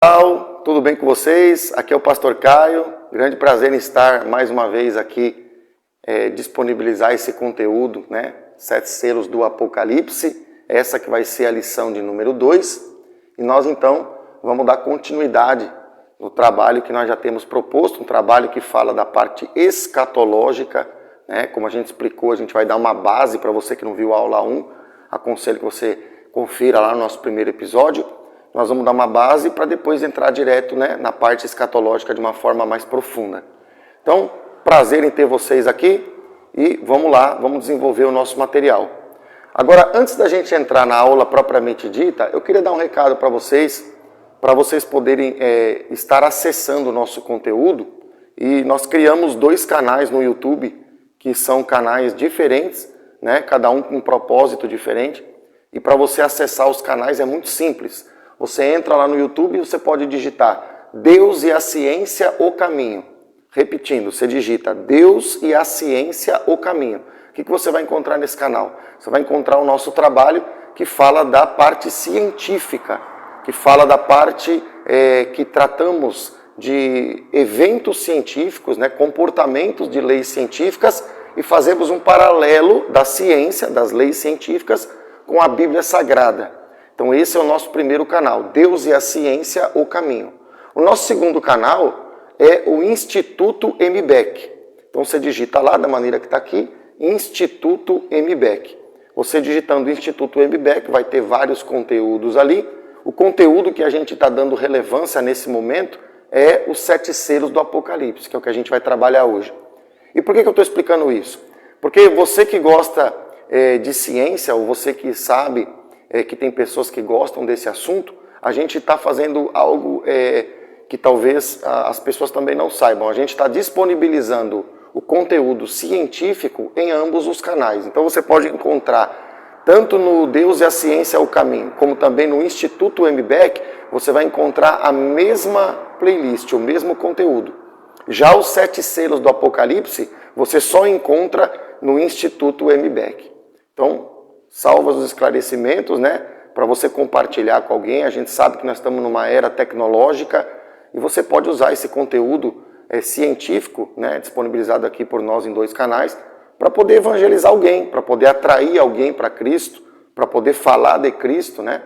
Pessoal, tudo bem com vocês? Aqui é o Pastor Caio. Grande prazer em estar mais uma vez aqui, disponibilizar esse conteúdo, né? 7 selos do Apocalipse. Essa que vai ser a lição de número 2. E nós então vamos dar continuidade no trabalho que nós já temos proposto, um trabalho que fala da parte escatológica, né? Como a gente explicou, a gente vai dar uma base para você que não viu a aula 1. Aconselho que você confira lá no nosso primeiro episódio. Nós vamos dar uma base para depois entrar direto, né, na parte escatológica de uma forma mais profunda. Então, prazer em ter vocês aqui e vamos lá, vamos desenvolver o nosso material. Agora, antes da gente entrar na aula propriamente dita, eu queria dar um recado para vocês poderem estar acessando o nosso conteúdo. E nós criamos 2 canais no YouTube, que são canais diferentes, né, cada um com um propósito diferente. E para você acessar os canais é muito simples. Você entra lá no YouTube e você pode digitar Deus e a Ciência, o Caminho. Repetindo, você digita Deus e a Ciência, o Caminho. O que você vai encontrar nesse canal? Você vai encontrar o nosso trabalho que fala da parte científica, que fala da parte que tratamos de eventos científicos, né, comportamentos de leis científicas, e fazemos um paralelo da ciência, das leis científicas, com a Bíblia Sagrada. Então esse é o nosso primeiro canal, Deus e a Ciência, o Caminho. O nosso segundo canal é o Instituto MBEC. Então você digita lá, da maneira que está aqui, Instituto MBEC. Você digitando Instituto MBEC vai ter vários conteúdos ali. O conteúdo que a gente está dando relevância nesse momento é os 7 selos do Apocalipse, que é o que a gente vai trabalhar hoje. E por que eu estou explicando isso? Porque você que gosta de ciência, ou você que sabe que tem pessoas que gostam desse assunto, a gente está fazendo algo que talvez as pessoas também não saibam. A gente está disponibilizando o conteúdo científico em ambos os canais. Então você pode encontrar, tanto no Deus e a Ciência o Caminho, como também no Instituto MBEC, você vai encontrar a mesma playlist, o mesmo conteúdo. Já os 7 selos do Apocalipse, você só encontra no Instituto MBEC. Então, salva os esclarecimentos, né, para você compartilhar com alguém. A gente sabe que nós estamos numa era tecnológica e você pode usar esse conteúdo científico, né, disponibilizado aqui por nós em 2 canais, para poder evangelizar alguém, para poder atrair alguém para Cristo, para poder falar de Cristo, né,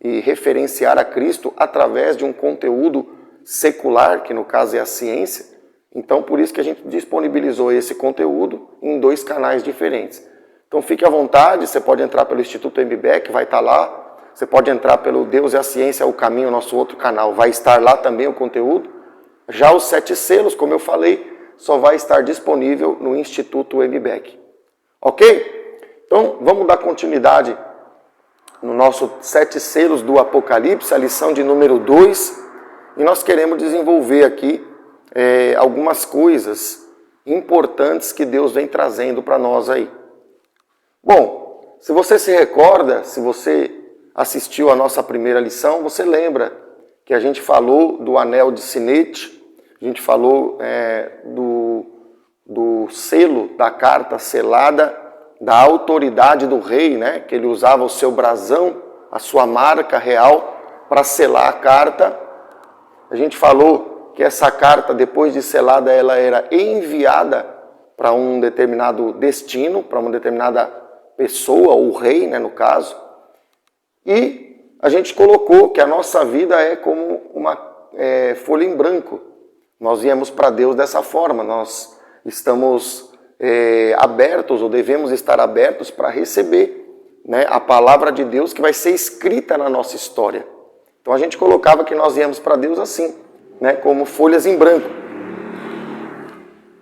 e referenciar a Cristo através de um conteúdo secular, que no caso é a ciência. Então, por isso que a gente disponibilizou esse conteúdo em 2 canais diferentes. Então fique à vontade, você pode entrar pelo Instituto MBEC, vai estar lá. Você pode entrar pelo Deus e a Ciência, o Caminho, nosso outro canal, vai estar lá também o conteúdo. Já os 7 selos, como eu falei, só vai estar disponível no Instituto MBEC. Ok? Então vamos dar continuidade no nosso 7 selos do Apocalipse, a lição de número 2. E nós queremos desenvolver aqui algumas coisas importantes que Deus vem trazendo para nós aí. Bom, se você se recorda, se você assistiu a nossa primeira lição, você lembra que a gente falou do anel de sinete, a gente falou do selo da carta selada, da autoridade do rei, né, que ele usava o seu brasão, a sua marca real, para selar a carta. A gente falou que essa carta, depois de selada, ela era enviada para um determinado destino, para uma determinada pessoa, o rei, né, no caso. E a gente colocou que a nossa vida é como uma folha em branco. Nós viemos para Deus dessa forma, nós estamos abertos, ou devemos estar abertos para receber, né, a palavra de Deus que vai ser escrita na nossa história. Então a gente colocava que nós viemos para Deus assim, né, como folhas em branco.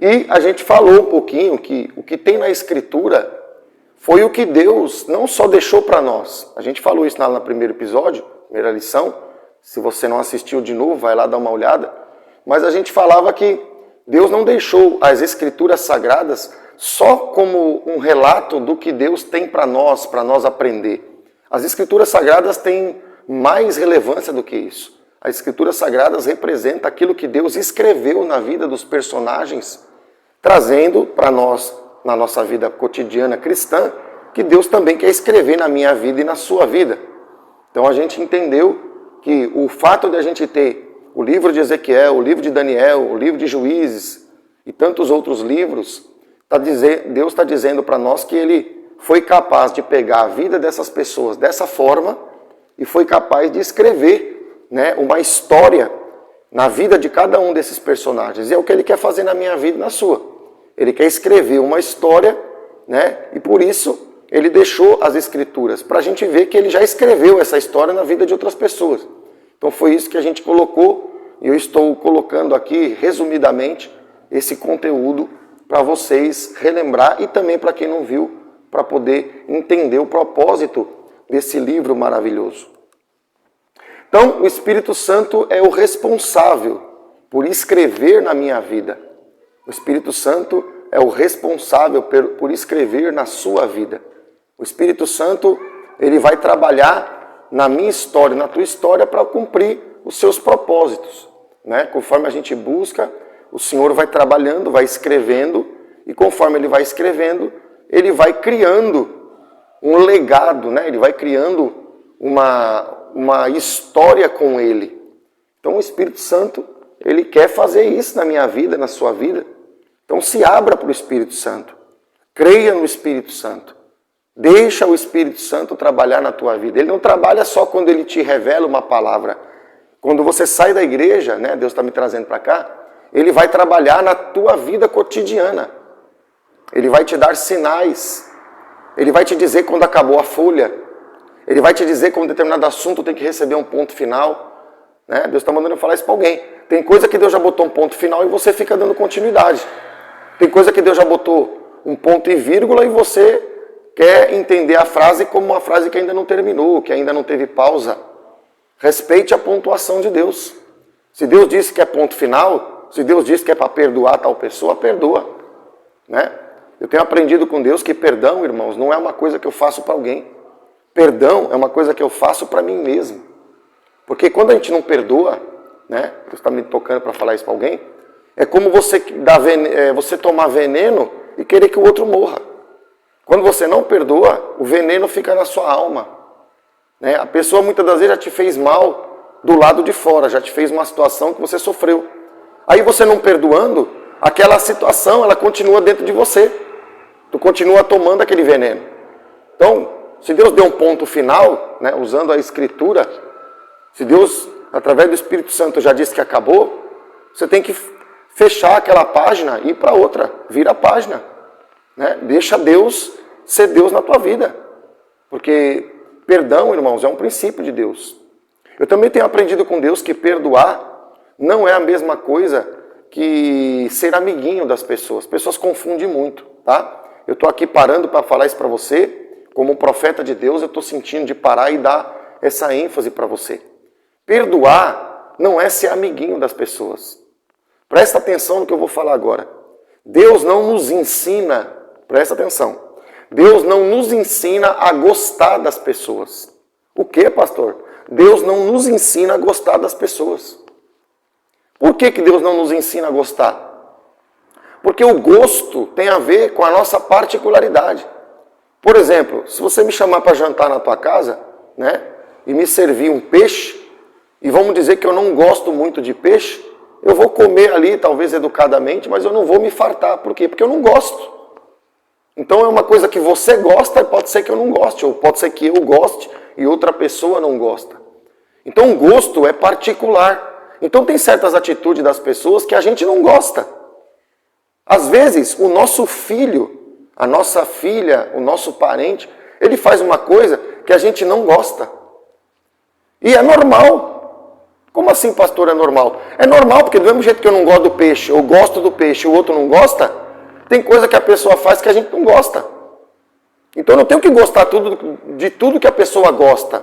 E a gente falou um pouquinho que o que tem na Escritura foi o que Deus não só deixou para nós. A gente falou isso no primeiro episódio, primeira lição. Se você não assistiu de novo, vai lá dar uma olhada. Mas a gente falava que Deus não deixou as Escrituras Sagradas só como um relato do que Deus tem para nós aprender. As Escrituras Sagradas têm mais relevância do que isso. As Escrituras Sagradas representam aquilo que Deus escreveu na vida dos personagens, trazendo para nós, na nossa vida cotidiana cristã, que Deus também quer escrever na minha vida e na sua vida. Então a gente entendeu que o fato de a gente ter o livro de Ezequiel, o livro de Daniel, o livro de Juízes e tantos outros livros, Deus está dizendo para nós que Ele foi capaz de pegar a vida dessas pessoas dessa forma e foi capaz de escrever, né, uma história na vida de cada um desses personagens. E é o que Ele quer fazer na minha vida e na sua. Ele quer escrever uma história, né, e por isso Ele deixou as Escrituras, para a gente ver que Ele já escreveu essa história na vida de outras pessoas. Então foi isso que a gente colocou, e eu estou colocando aqui, resumidamente, esse conteúdo para vocês relembrar e também para quem não viu, para poder entender o propósito desse livro maravilhoso. Então, o Espírito Santo é o responsável por escrever na minha vida. O Espírito Santo é o responsável por escrever na sua vida. O Espírito Santo, ele vai trabalhar na minha história, na tua história, para cumprir os seus propósitos, né? Conforme a gente busca, o Senhor vai trabalhando, vai escrevendo, e conforme Ele vai escrevendo, Ele vai criando um legado, né? Ele vai criando uma história com Ele. Então o Espírito Santo, Ele quer fazer isso na minha vida, na sua vida. Então se abra para o Espírito Santo. Creia no Espírito Santo. Deixa o Espírito Santo trabalhar na tua vida. Ele não trabalha só quando Ele te revela uma palavra. Quando você sai da igreja, né, Deus está me trazendo para cá, Ele vai trabalhar na tua vida cotidiana. Ele vai te dar sinais. Ele vai te dizer quando acabou a folha. Ele vai te dizer quando determinado assunto tem que receber um ponto final. Né? Deus está mandando eu falar isso para alguém. Tem coisa que Deus já botou um ponto final e você fica dando continuidade. Tem coisa que Deus já botou um ponto e vírgula e você quer entender a frase como uma frase que ainda não terminou, que ainda não teve pausa. Respeite a pontuação de Deus. Se Deus disse que é ponto final, se Deus disse que é para perdoar tal pessoa, perdoa. Né? Eu tenho aprendido com Deus que perdão, irmãos, não é uma coisa que eu faço para alguém. Perdão é uma coisa que eu faço para mim mesmo. Porque quando a gente não perdoa, né? Deus está me tocando para falar isso para alguém, é como você tomar veneno e querer que o outro morra. Quando você não perdoa, o veneno fica na sua alma. Né? A pessoa muitas das vezes já te fez mal do lado de fora, já te fez uma situação que você sofreu. Aí você não perdoando, aquela situação ela continua dentro de você. Tu continua tomando aquele veneno. Então, se Deus deu um ponto final, né, usando a Escritura, se Deus, através do Espírito Santo, já disse que acabou, você tem que fechar aquela página e ir para outra, vira a página. Né? Deixa Deus ser Deus na tua vida. Porque perdão, irmãos, é um princípio de Deus. Eu também tenho aprendido com Deus que perdoar não é a mesma coisa que ser amiguinho das pessoas. As pessoas confundem muito, tá? Eu estou aqui parando para falar isso para você. Como um profeta de Deus, eu estou sentindo de parar e dar essa ênfase para você. Perdoar não é ser amiguinho das pessoas. Presta atenção no que eu vou falar agora. Deus não nos ensina, presta atenção, Deus não nos ensina a gostar das pessoas. O que, pastor? Deus não nos ensina a gostar das pessoas. Por que Deus não nos ensina a gostar? Porque o gosto tem a ver com a nossa particularidade. Por exemplo, se você me chamar para jantar na tua casa, né, e me servir um peixe, e vamos dizer que eu não gosto muito de peixe, eu vou comer ali, talvez educadamente, mas eu não vou me fartar. Por quê? Porque eu não gosto. Então é uma coisa que você gosta e pode ser que eu não goste, ou pode ser que eu goste e outra pessoa não gosta. Então o gosto é particular. Então tem certas atitudes das pessoas que a gente não gosta. Às vezes o nosso filho, a nossa filha, o nosso parente, ele faz uma coisa que a gente não gosta. E é normal. Como assim, pastor, é normal? É normal, porque do mesmo jeito que eu não gosto do peixe, eu gosto do peixe e o outro não gosta, tem coisa que a pessoa faz que a gente não gosta. Então eu não tenho que gostar de tudo que a pessoa gosta.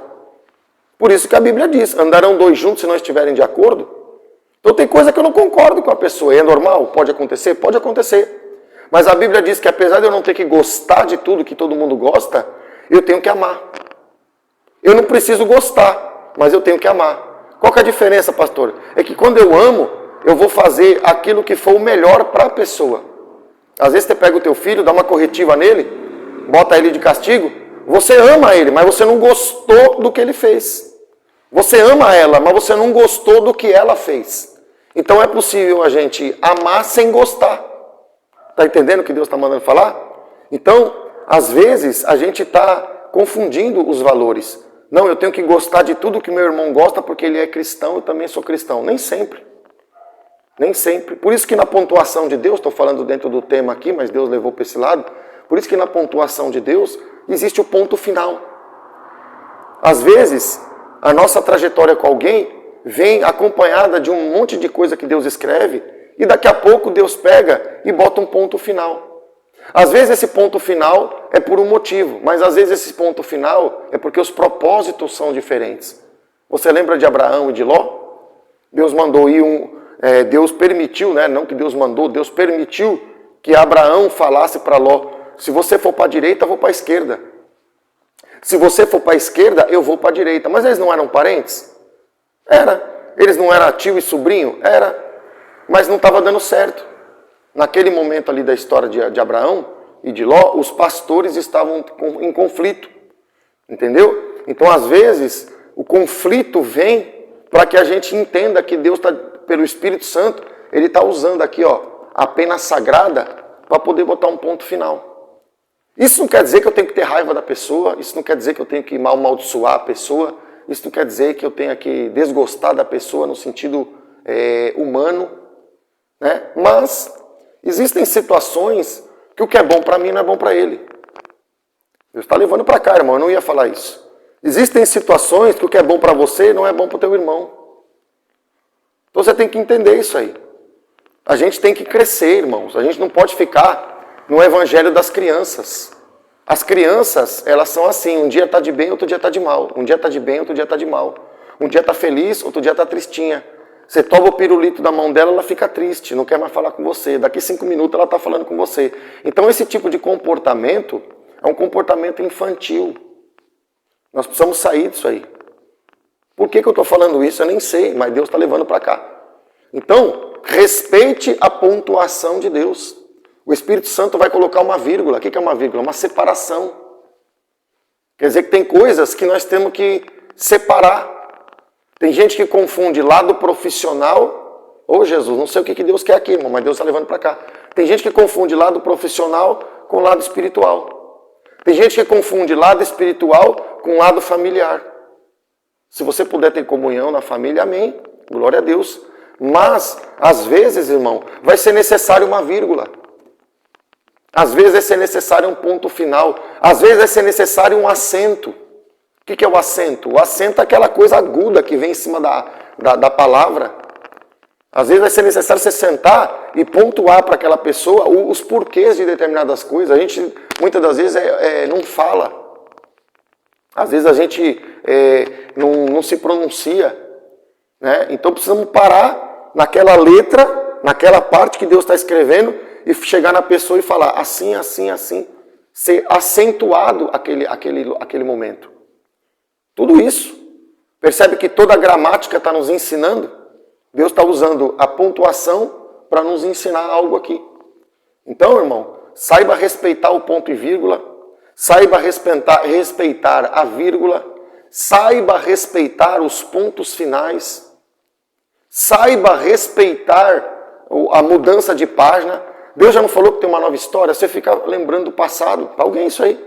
Por isso que a Bíblia diz, andarão dois juntos se não estiverem de acordo. Então tem coisa que eu não concordo com a pessoa. E é normal? Pode acontecer? Pode acontecer. Mas a Bíblia diz que apesar de eu não ter que gostar de tudo que todo mundo gosta, eu tenho que amar. Eu não preciso gostar, mas eu tenho que amar. Qual que é a diferença, pastor? É que quando eu amo, eu vou fazer aquilo que for o melhor para a pessoa. Às vezes você pega o teu filho, dá uma corretiva nele, bota ele de castigo, você ama ele, mas você não gostou do que ele fez. Você ama ela, mas você não gostou do que ela fez. Então é possível a gente amar sem gostar. Está entendendo o que Deus está mandando falar? Então, às vezes, a gente está confundindo os valores. Não, eu tenho que gostar de tudo que meu irmão gosta porque ele é cristão, eu também sou cristão. Nem sempre. Nem sempre. Por isso que na pontuação de Deus, estou falando dentro do tema aqui, mas Deus levou para esse lado. Por isso que na pontuação de Deus existe o ponto final. Às vezes, a nossa trajetória com alguém vem acompanhada de um monte de coisa que Deus escreve e daqui a pouco Deus pega e bota um ponto final. Às vezes esse ponto final é por um motivo, mas às vezes esse ponto final é porque os propósitos são diferentes. Você lembra de Abraão e de Ló? Deus mandou ir Deus permitiu, né? Não que Deus mandou, Deus permitiu que Abraão falasse para Ló: se você for para a direita, eu vou para a esquerda. Se você for para a esquerda, eu vou para a direita. Mas eles não eram parentes? Era. Eles não eram tio e sobrinho? Era. Mas não estava dando certo. Naquele momento ali da história de Abraão e de Ló, os pastores estavam em conflito. Entendeu? Então, às vezes, o conflito vem para que a gente entenda que Deus está, pelo Espírito Santo, Ele está usando aqui, ó, a pena sagrada para poder botar um ponto final. Isso não quer dizer que eu tenho que ter raiva da pessoa, isso não quer dizer que eu tenho que amaldiçoar a pessoa, isso não quer dizer que eu tenha que desgostar da pessoa no sentido humano, né? Mas existem situações que o que é bom para mim não é bom para ele. Deus está levando para cá, irmão, eu não ia falar isso. Existem situações que o que é bom para você não é bom para o teu irmão. Então você tem que entender isso aí. A gente tem que crescer, irmãos. A gente não pode ficar no evangelho das crianças. As crianças, elas são assim, um dia está de bem, outro dia está de mal. Um dia está de bem, outro dia está de mal. Um dia está feliz, outro dia está tristinha. Você toma o pirulito da mão dela, ela fica triste, não quer mais falar com você. Daqui 5 minutos ela está falando com você. Então esse tipo de comportamento é um comportamento infantil. Nós precisamos sair disso aí. Por que eu estou falando isso? Eu nem sei, mas Deus está levando para cá. Então, respeite a pontuação de Deus. O Espírito Santo vai colocar uma vírgula. O que é uma vírgula? Uma separação. Quer dizer que tem coisas que nós temos que separar. Tem gente que confunde lado profissional. Ô Jesus, não sei o que Deus quer aqui, irmão, mas Deus está levando para cá. Tem gente que confunde lado profissional com lado espiritual. Tem gente que confunde lado espiritual com lado familiar. Se você puder ter comunhão na família, amém. Glória a Deus. Mas, às vezes, irmão, vai ser necessário uma vírgula. Às vezes vai ser necessário um ponto final. Às vezes vai ser necessário um acento. O que é o acento? O acento é aquela coisa aguda que vem em cima da palavra. Às vezes vai ser necessário você sentar e pontuar para aquela pessoa os porquês de determinadas coisas. A gente, muitas das vezes, não fala. Às vezes a gente não se pronuncia. Né? Então precisamos parar naquela letra, naquela parte que Deus está escrevendo e chegar na pessoa e falar assim, assim, assim. Ser acentuado aquele momento. Tudo isso. Percebe que toda a gramática está nos ensinando? Deus está usando a pontuação para nos ensinar algo aqui. Então, irmão, saiba respeitar o ponto e vírgula, saiba respeitar a vírgula, saiba respeitar os pontos finais, saiba respeitar a mudança de página. Deus já não falou que tem uma nova história? Você fica lembrando do passado. Para alguém isso aí.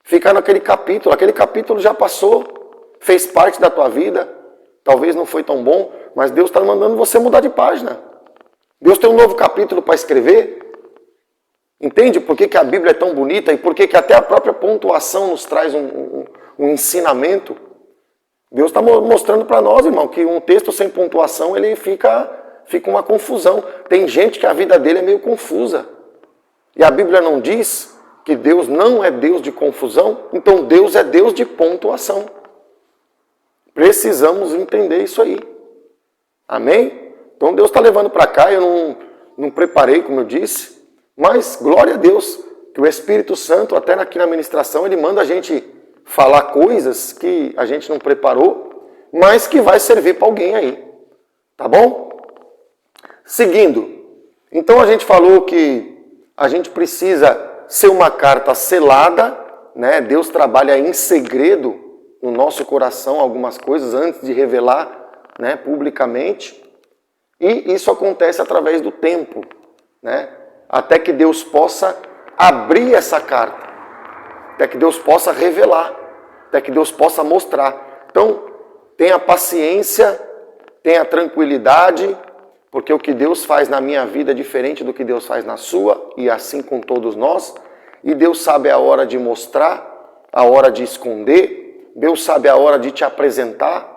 Ficar naquele capítulo. Aquele capítulo já passou, fez parte da tua vida. Talvez não foi tão bom, mas Deus está mandando você mudar de página. Deus tem um novo capítulo para escrever. Entende por que a Bíblia é tão bonita e por que até a própria pontuação nos traz um ensinamento? Deus está mostrando para nós, irmão, que um texto sem pontuação ele fica uma confusão. Tem gente que a vida dele é meio confusa. E a Bíblia não diz que Deus não é Deus de confusão, então Deus é Deus de pontuação. Precisamos entender isso aí. Amém? Então Deus está levando para cá, eu não preparei, como eu disse, mas glória a Deus, que o Espírito Santo, até aqui na ministração, ele manda a gente falar coisas que a gente não preparou, mas que vai servir para alguém aí. Tá bom? Seguindo, então a gente falou que a gente precisa ser uma carta selada, né? Deus trabalha em segredo no nosso coração algumas coisas antes de revelar, né, publicamente. E isso acontece através do tempo, né? Até que Deus possa abrir essa carta, até que Deus possa revelar, até que Deus possa mostrar. Então, tenha paciência, tenha tranquilidade, porque o que Deus faz na minha vida é diferente do que Deus faz na sua, e assim com todos nós. E Deus sabe a hora de mostrar, a hora de esconder, Deus sabe a hora de te apresentar,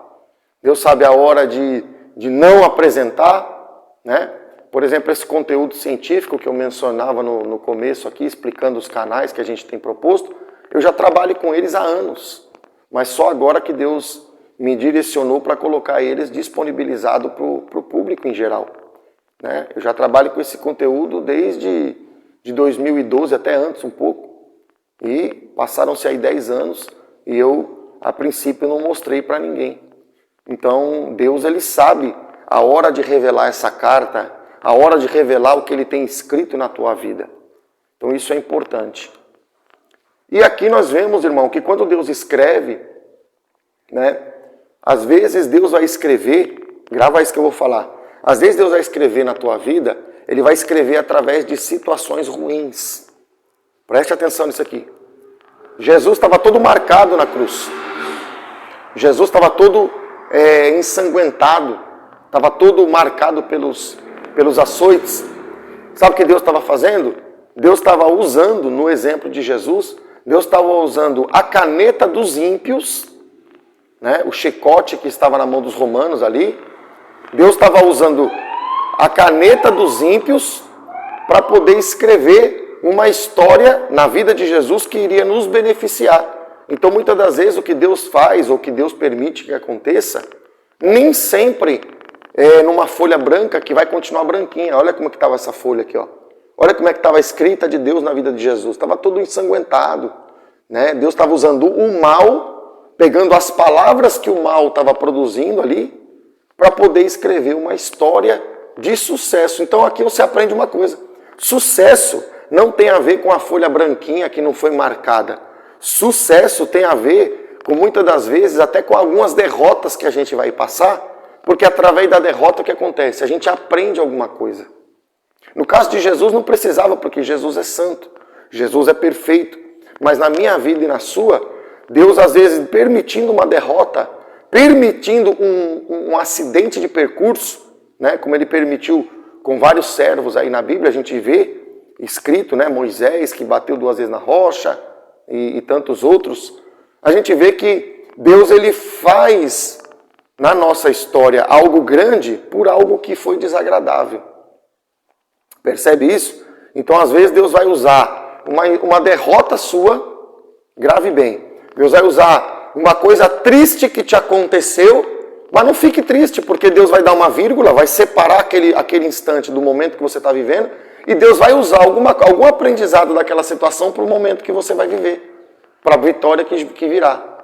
Deus sabe a hora de não apresentar, né? Por exemplo, esse conteúdo científico que eu mencionava no começo aqui, explicando os canais que a gente tem proposto, eu já trabalho com eles há anos, mas só agora que Deus me direcionou para colocar eles disponibilizados para o público em geral, né? Eu já trabalho com esse conteúdo desde de 2012 até antes um pouco, e passaram-se aí 10 anos e eu, a princípio, não mostrei para ninguém. Então, Deus, ele sabe a hora de revelar essa carta, a hora de revelar o que ele tem escrito na tua vida. Então, isso é importante. E aqui nós vemos, irmão, que quando Deus escreve, né, às vezes Deus vai escrever, grava isso que eu vou falar, às vezes Deus vai escrever na tua vida, ele vai escrever através de situações ruins. Preste atenção nisso aqui. Jesus estava todo marcado na cruz. Jesus estava todo ensanguentado, estava todo marcado pelos açoites. Sabe o que Deus estava fazendo? Deus estava usando, no exemplo de Jesus, Deus estava usando a caneta dos ímpios, né, o chicote que estava na mão dos romanos ali. Deus estava usando a caneta dos ímpios para poder escrever uma história na vida de Jesus que iria nos beneficiar. Então, muitas das vezes, o que Deus faz, ou que Deus permite que aconteça, nem sempre é numa folha branca que vai continuar branquinha. Olha como é que estava essa folha aqui, ó. Olha como é que estava a escrita de Deus na vida de Jesus. Estava todo ensanguentado, né? Deus estava usando o mal, pegando as palavras que o mal estava produzindo ali, para poder escrever uma história de sucesso. Então, aqui você aprende uma coisa. Sucesso não tem a ver com a folha branquinha que não foi marcada. Sucesso tem a ver, com muitas das vezes, até com algumas derrotas que a gente vai passar, porque através da derrota o que acontece? A gente aprende alguma coisa. No caso de Jesus não precisava, porque Jesus é santo, Jesus é perfeito, mas na minha vida e na sua, Deus às vezes permitindo uma derrota, permitindo um acidente de percurso, né, como ele permitiu com vários servos aí na Bíblia, a gente vê escrito, né, Moisés que bateu 2 vezes na rocha, e tantos outros, a gente vê que Deus, ele faz na nossa história algo grande por algo que foi desagradável. Percebe isso? Então, às vezes, Deus vai usar uma derrota sua, grave bem. Deus vai usar uma coisa triste que te aconteceu, mas não fique triste, porque Deus vai dar uma vírgula, vai separar aquele instante do momento que você está vivendo, e Deus vai usar algum aprendizado daquela situação para o momento que você vai viver, para a vitória que virá.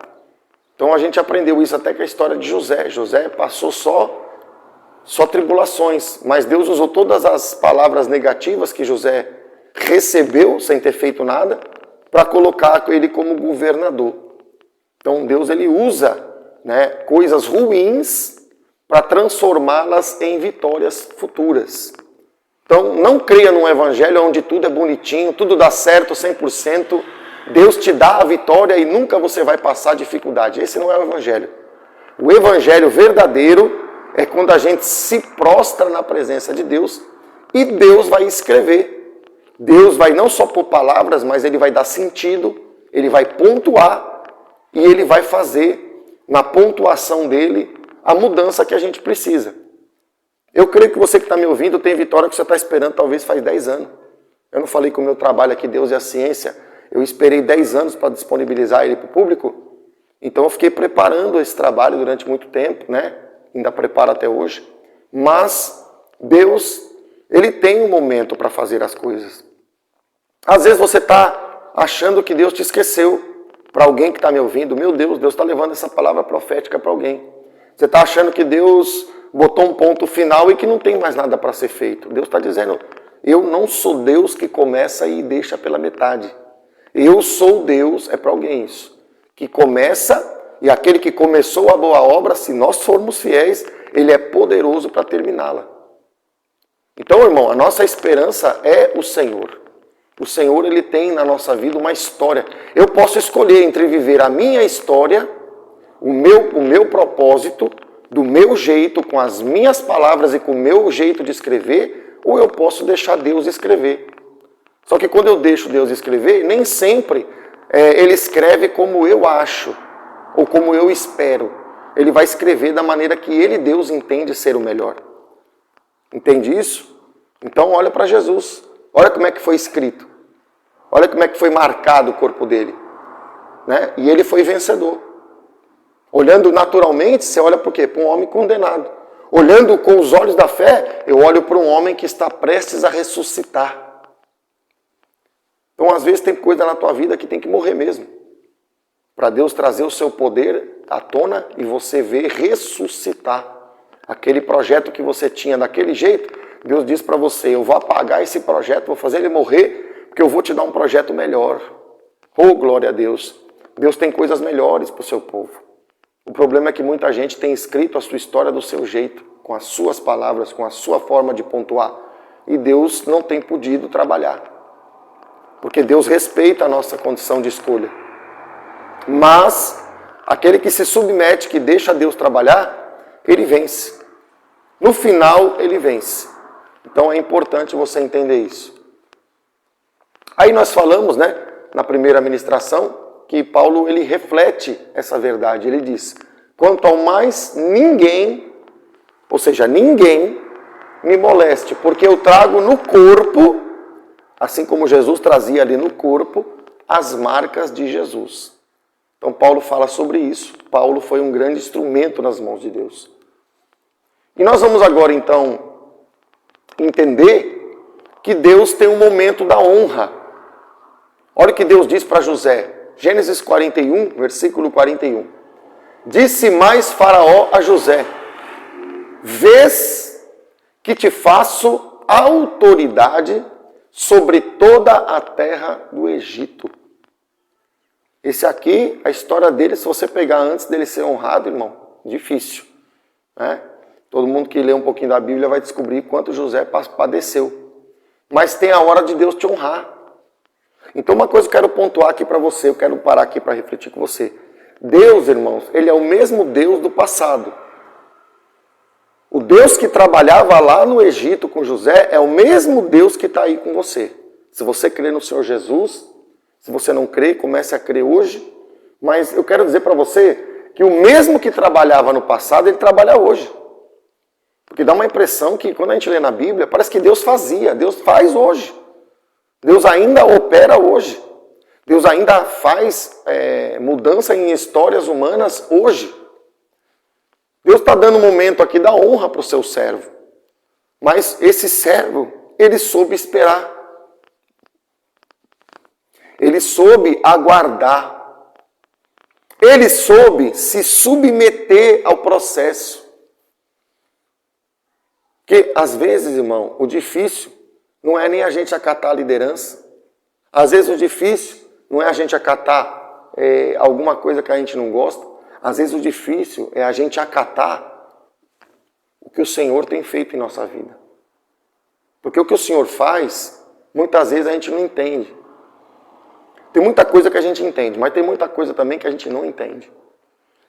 Então a gente aprendeu isso até com a história de José. José passou só tribulações, mas Deus usou todas as palavras negativas que José recebeu, sem ter feito nada, para colocar ele como governador. Então Deus, ele usa, né, coisas ruins para transformá-las em vitórias futuras. Então, não creia num evangelho onde tudo é bonitinho, tudo dá certo 100%, Deus te dá a vitória e nunca você vai passar dificuldade. Esse não é o evangelho. O evangelho verdadeiro é quando a gente se prostra na presença de Deus e Deus vai escrever. Deus vai não só pôr palavras, mas ele vai dar sentido, ele vai pontuar e ele vai fazer, na pontuação dele, a mudança que a gente precisa. Eu creio que você que está me ouvindo tem vitória que você está esperando talvez faz 10 anos. Eu não falei que o meu trabalho aqui, Deus e a ciência, eu esperei 10 anos para disponibilizar ele para o público. Então eu fiquei preparando esse trabalho durante muito tempo, né? Ainda preparo até hoje. Mas Deus, ele tem um momento para fazer as coisas. Às vezes você está achando que Deus te esqueceu. Para alguém que está me ouvindo, meu Deus está levando essa palavra profética para alguém. Você está achando que Deus botou um ponto final e que não tem mais nada para ser feito. Deus está dizendo, eu não sou Deus que começa e deixa pela metade. Eu sou Deus, é para alguém isso, que começa E aquele que começou a boa obra, se nós formos fiéis, ele é poderoso para terminá-la. Então, irmão, a nossa esperança é o Senhor. O Senhor, ele tem na nossa vida uma história. Eu posso escolher entre viver a minha história, o meu propósito, do meu jeito, com as minhas palavras e com o meu jeito de escrever, ou eu posso deixar Deus escrever. Só que quando eu deixo Deus escrever, nem sempre ele escreve como eu acho, ou como eu espero. Ele vai escrever da maneira que ele, Deus, entende ser o melhor. Entende isso? Então olha para Jesus. Olha como é que foi escrito. Olha como é que foi marcado o corpo dele. Né? E ele foi vencedor. Olhando naturalmente, você olha para quê? Para um homem condenado. Olhando com os olhos da fé, eu olho para um homem que está prestes a ressuscitar. Então, às vezes, tem coisa na tua vida que tem que morrer mesmo. Para Deus trazer o seu poder à tona e você ver ressuscitar. Aquele projeto que você tinha daquele jeito, Deus diz para você, eu vou apagar esse projeto, vou fazer ele morrer, porque eu vou te dar um projeto melhor. Oh, glória a Deus. Deus tem coisas melhores para o seu povo. O problema é que muita gente tem escrito a sua história do seu jeito, com as suas palavras, com a sua forma de pontuar. E Deus não tem podido trabalhar. Porque Deus respeita a nossa condição de escolha. Mas, aquele que se submete, que deixa Deus trabalhar, ele vence. No final, ele vence. Então é importante você entender isso. Aí nós falamos, né, na primeira ministração, que Paulo ele reflete essa verdade. Ele diz, quanto ao mais ninguém, ou seja, ninguém me moleste, porque eu trago no corpo, assim como Jesus trazia ali no corpo, as marcas de Jesus. Então Paulo fala sobre isso. Paulo foi um grande instrumento nas mãos de Deus. E nós vamos agora então entender que Deus tem um momento da honra. Olha o que Deus diz para José. Gênesis 41, versículo 41. Disse mais Faraó a José, vês que te faço autoridade sobre toda a terra do Egito. Esse aqui, a história dele, se você pegar antes dele ser honrado, irmão, difícil. Né? Todo mundo que lê um pouquinho da Bíblia vai descobrir quanto José padeceu. Mas tem a hora de Deus te honrar. Então uma coisa que eu quero pontuar aqui para você, eu quero parar aqui para refletir com você. Deus, irmãos, ele é o mesmo Deus do passado. O Deus que trabalhava lá no Egito com José é o mesmo Deus que está aí com você. Se você crê no Senhor Jesus, se você não crê, comece a crer hoje. Mas eu quero dizer para você que o mesmo que trabalhava no passado, ele trabalha hoje. Porque dá uma impressão que quando a gente lê na Bíblia, parece que Deus fazia, Deus faz hoje. Deus ainda opera hoje. Deus ainda faz mudança em histórias humanas hoje. Deus está dando um momento aqui da honra para o seu servo. Mas esse servo, ele soube esperar. Ele soube aguardar. Ele soube se submeter ao processo. Porque às vezes, irmão, o difícil não é nem a gente acatar a liderança. Às vezes o difícil não é a gente acatar alguma coisa que a gente não gosta. Às vezes o difícil é a gente acatar o que o Senhor tem feito em nossa vida. Porque o que o Senhor faz, muitas vezes a gente não entende. Tem muita coisa que a gente entende, mas tem muita coisa também que a gente não entende.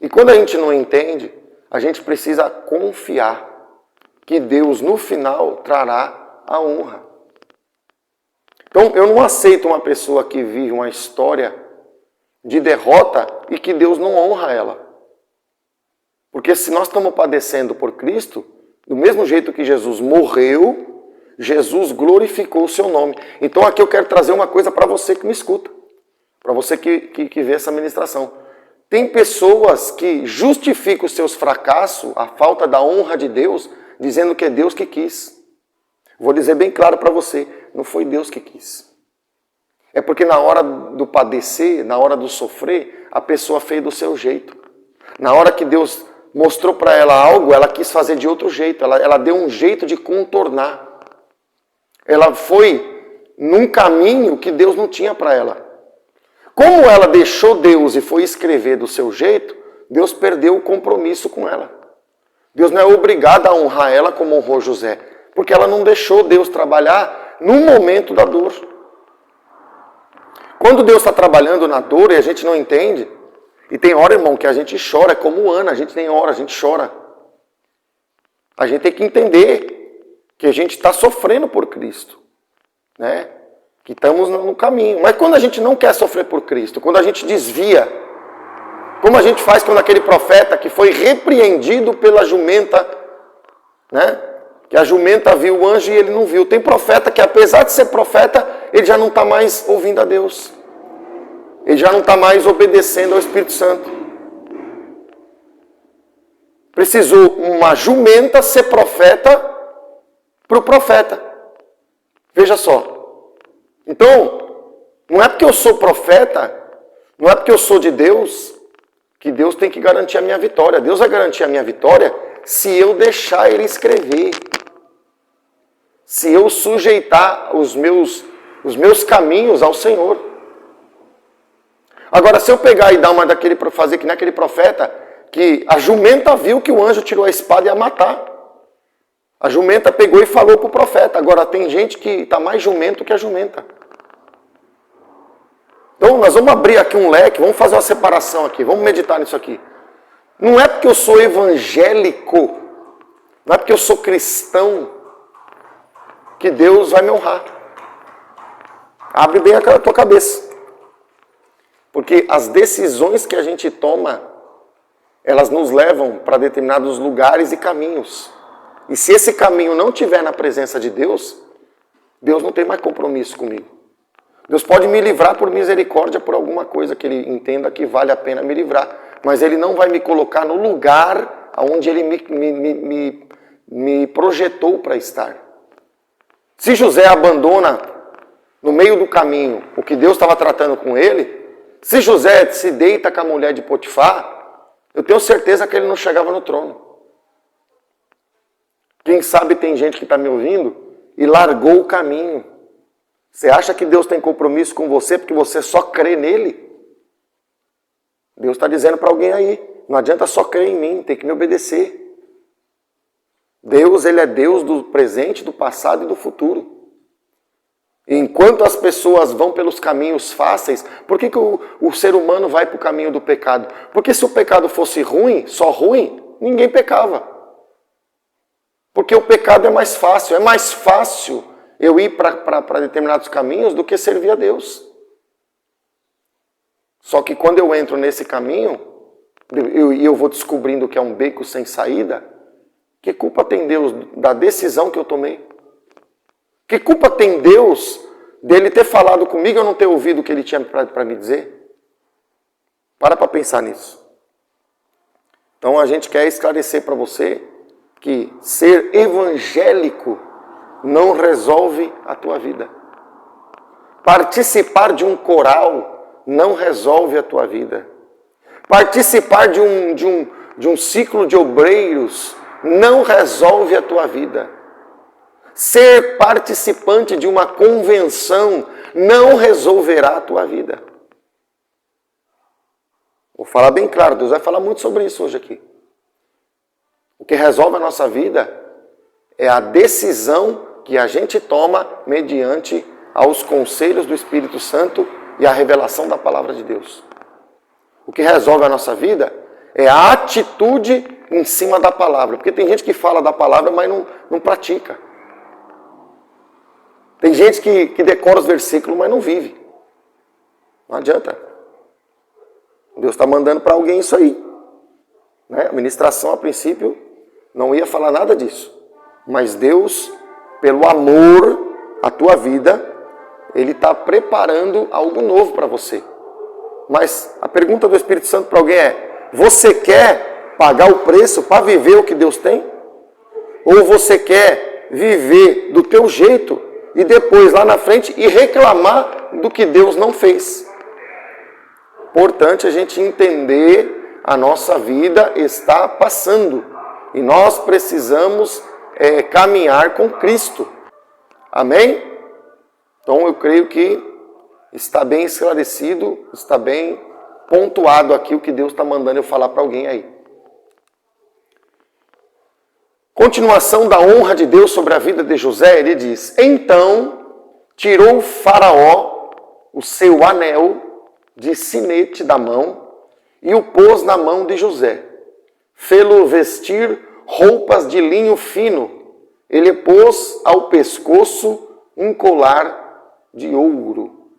E quando a gente não entende, a gente precisa confiar que Deus no final trará a honra. Então, eu não aceito uma pessoa que vive uma história de derrota e que Deus não honra ela. Porque se nós estamos padecendo por Cristo, do mesmo jeito que Jesus morreu, Jesus glorificou o seu nome. Então aqui eu quero trazer uma coisa para você que me escuta, para você que vê essa ministração. Tem pessoas que justificam os seus fracassos, a falta da honra de Deus, dizendo que é Deus que quis. Vou dizer bem claro para você, não foi Deus que quis. É porque na hora do padecer, na hora do sofrer, a pessoa fez do seu jeito. Na hora que Deus mostrou para ela algo, ela quis fazer de outro jeito. Ela deu um jeito de contornar. Ela foi num caminho que Deus não tinha para ela. Como ela deixou Deus e foi escrever do seu jeito, Deus perdeu o compromisso com ela. Deus não é obrigado a honrar ela como honrou José, porque ela não deixou Deus trabalhar no momento da dor. Quando Deus está trabalhando na dor e a gente não entende, e tem hora, irmão, que a gente chora, é como Ana, a gente tem hora, a gente chora. A gente tem que entender que a gente está sofrendo por Cristo, né? Que estamos no caminho. Mas quando a gente não quer sofrer por Cristo, quando a gente desvia, como a gente faz quando aquele profeta que foi repreendido pela jumenta, né? Que a jumenta viu o anjo e ele não viu. Tem profeta que, apesar de ser profeta, ele já não está mais ouvindo a Deus. Ele já não está mais obedecendo ao Espírito Santo. Precisou uma jumenta ser profeta para o profeta. Veja só. Então, não é porque eu sou profeta, não é porque eu sou de Deus, que Deus tem que garantir a minha vitória. Deus vai garantir a minha vitória se eu deixar Ele escrever. Se eu sujeitar os meus caminhos ao Senhor. Agora, se eu pegar e dar uma daquele, fazer que nem aquele profeta, que a jumenta viu que o anjo tirou a espada e ia matar. A jumenta pegou e falou para o profeta. Agora, tem gente que está mais jumento que a jumenta. Então, nós vamos abrir aqui um leque, vamos fazer uma separação aqui, vamos meditar nisso aqui. Não é porque eu sou evangélico, não é porque eu sou cristão, que Deus vai me honrar. Abre bem a tua cabeça. Porque as decisões que a gente toma, elas nos levam para determinados lugares e caminhos. E se esse caminho não estiver na presença de Deus, Deus não tem mais compromisso comigo. Deus pode me livrar por misericórdia por alguma coisa que Ele entenda que vale a pena me livrar. Mas Ele não vai me colocar no lugar onde Ele me projetou para estar. Se José abandona no meio do caminho o que Deus estava tratando com ele, se José se deita com a mulher de Potifar, eu tenho certeza que ele não chegava no trono. Quem sabe tem gente que está me ouvindo e largou o caminho. Você acha que Deus tem compromisso com você porque você só crê nele? Deus está dizendo para alguém aí, não adianta só crer em mim, tem que me obedecer. Deus, Ele é Deus do presente, do passado e do futuro. Enquanto as pessoas vão pelos caminhos fáceis, por que o ser humano vai para o caminho do pecado? Porque se o pecado fosse ruim, só ruim, ninguém pecava. Porque o pecado é mais fácil eu ir para determinados caminhos do que servir a Deus. Só que quando eu entro nesse caminho, e eu vou descobrindo que é um beco sem saída, que culpa tem Deus da decisão que eu tomei? Que culpa tem Deus dele ter falado comigo e eu não ter ouvido o que ele tinha para me dizer? Para pensar nisso. Então a gente quer esclarecer para você que ser evangélico não resolve a tua vida. Participar de um coral não resolve a tua vida. Participar de um ciclo de obreiros não resolve a tua vida. Ser participante de uma convenção não resolverá a tua vida. Vou falar bem claro, Deus vai falar muito sobre isso hoje aqui. O que resolve a nossa vida é a decisão que a gente toma mediante aos conselhos do Espírito Santo e a revelação da palavra de Deus. O que resolve a nossa vida é a atitude em cima da palavra. Porque tem gente que fala da palavra, mas não pratica. Tem gente que decora os versículos, mas não vive. Não adianta. Deus está mandando para alguém isso aí. Né? A ministração, a princípio, não ia falar nada disso. Mas Deus, pelo amor à tua vida, Ele está preparando algo novo para você. Mas a pergunta do Espírito Santo para alguém é: você quer pagar o preço para viver o que Deus tem? Ou você quer viver do teu jeito e depois lá na frente e reclamar do que Deus não fez? Importante a gente entender, a nossa vida está passando e nós precisamos caminhar com Cristo. Amém? Então eu creio que está bem esclarecido, está bem pontuado aqui o que Deus está mandando eu falar para alguém aí. Continuação da honra de Deus sobre a vida de José, ele diz: então tirou o Faraó o seu anel de sinete da mão e o pôs na mão de José. Fê-lo vestir roupas de linho fino. Ele pôs ao pescoço um colar de ouro.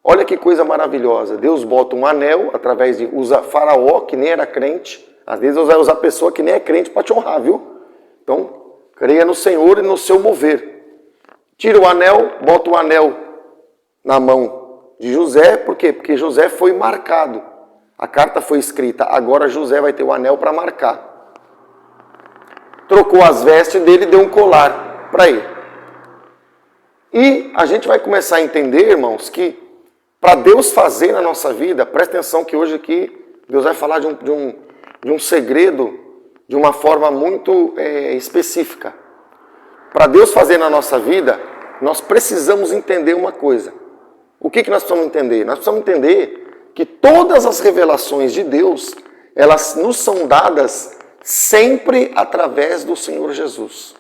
Olha que coisa maravilhosa. Deus bota um anel através de... Usa Faraó, que nem era crente. Às vezes Deus vai usar pessoa que nem é crente para te honrar, viu? Então, creia no Senhor e no seu mover. Tira o anel, bota o anel na mão de José. Por quê? Porque José foi marcado. A carta foi escrita. Agora José vai ter o anel para marcar. Trocou as vestes dele e deu um colar para ele. E a gente vai começar a entender, irmãos, que para Deus fazer na nossa vida, presta atenção que hoje aqui Deus vai falar de um segredo de uma forma muito específica. Para Deus fazer na nossa vida, nós precisamos entender uma coisa. O que nós precisamos entender? Nós precisamos entender que todas as revelações de Deus, elas nos são dadas sempre através do Senhor Jesus.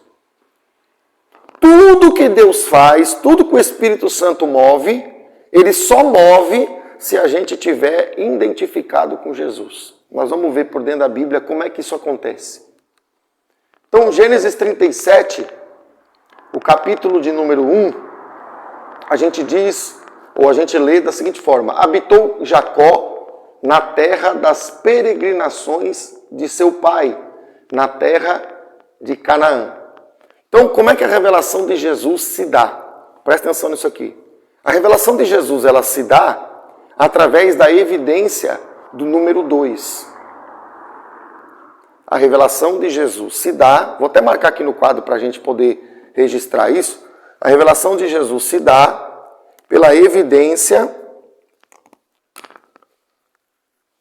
Tudo que Deus faz, tudo que o Espírito Santo move, ele só move se a gente tiver identificado com Jesus. Nós vamos ver por dentro da Bíblia como é que isso acontece. Então, Gênesis 37, o capítulo de número 1, a gente diz, ou a gente lê da seguinte forma: habitou Jacó na terra das peregrinações de seu pai, na terra de Canaã. Então, como é que a revelação de Jesus se dá? Presta atenção nisso aqui. A revelação de Jesus, ela se dá através da evidência do número 2. A revelação de Jesus se dá, vou até marcar aqui no quadro para a gente poder registrar isso. A revelação de Jesus se dá pela evidência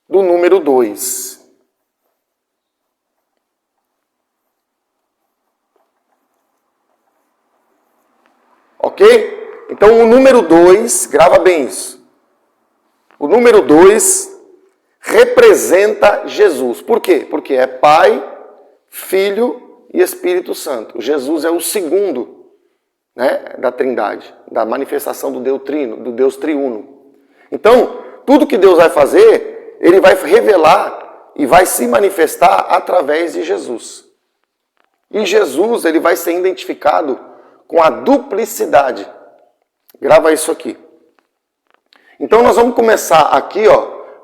do número 2. Ok? Então o número 2, grava bem isso. O número 2 representa Jesus. Por quê? Porque é Pai, Filho e Espírito Santo. Jesus é o segundo, né, da Trindade, da manifestação do Deus triuno. Então, tudo que Deus vai fazer, ele vai revelar e vai se manifestar através de Jesus. E Jesus, ele vai ser identificado com a duplicidade. Grava isso aqui. Então nós vamos começar aqui,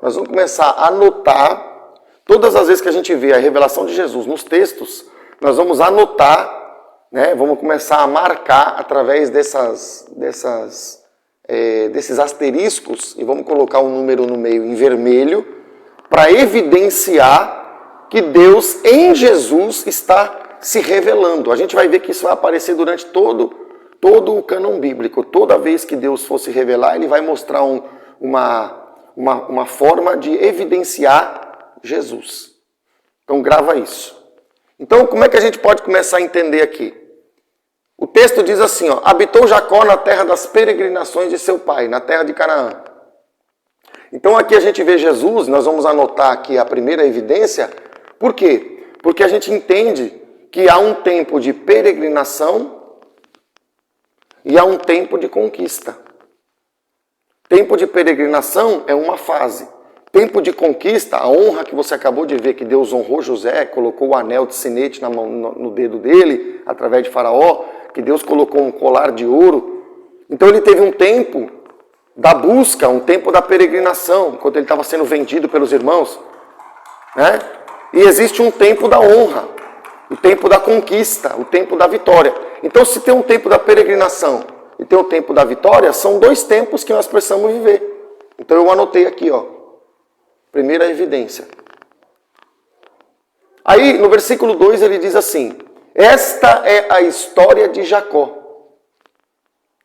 nós vamos começar a anotar, todas as vezes que a gente vê a revelação de Jesus nos textos, nós vamos anotar, né, vamos começar a marcar através desses asteriscos, e vamos colocar um número no meio em vermelho, para evidenciar que Deus em Jesus está se revelando. A gente vai ver que isso vai aparecer durante todo o cânon bíblico. Toda vez que Deus for se revelar, ele vai mostrar uma forma de evidenciar Jesus. Então grava isso. Então como é que a gente pode começar a entender aqui? O texto diz assim, habitou Jacó na terra das peregrinações de seu pai, na terra de Canaã. Então aqui a gente vê Jesus, nós vamos anotar aqui a primeira evidência. Por quê? Porque a gente entende que há um tempo de peregrinação e há um tempo de conquista. Tempo de peregrinação é uma fase. Tempo de conquista, a honra que você acabou de ver, que Deus honrou José, colocou o anel de sinete no dedo dele, através de Faraó, que Deus colocou um colar de ouro. Então ele teve um tempo da busca, um tempo da peregrinação, enquanto ele estava sendo vendido pelos irmãos, né? E existe um tempo da honra, o tempo da conquista, o tempo da vitória. Então, se tem um tempo da peregrinação e tem o tempo da vitória, são dois tempos que nós precisamos viver. Então, eu anotei aqui, primeira evidência. Aí, no versículo 2, ele diz assim: esta é a história de Jacó,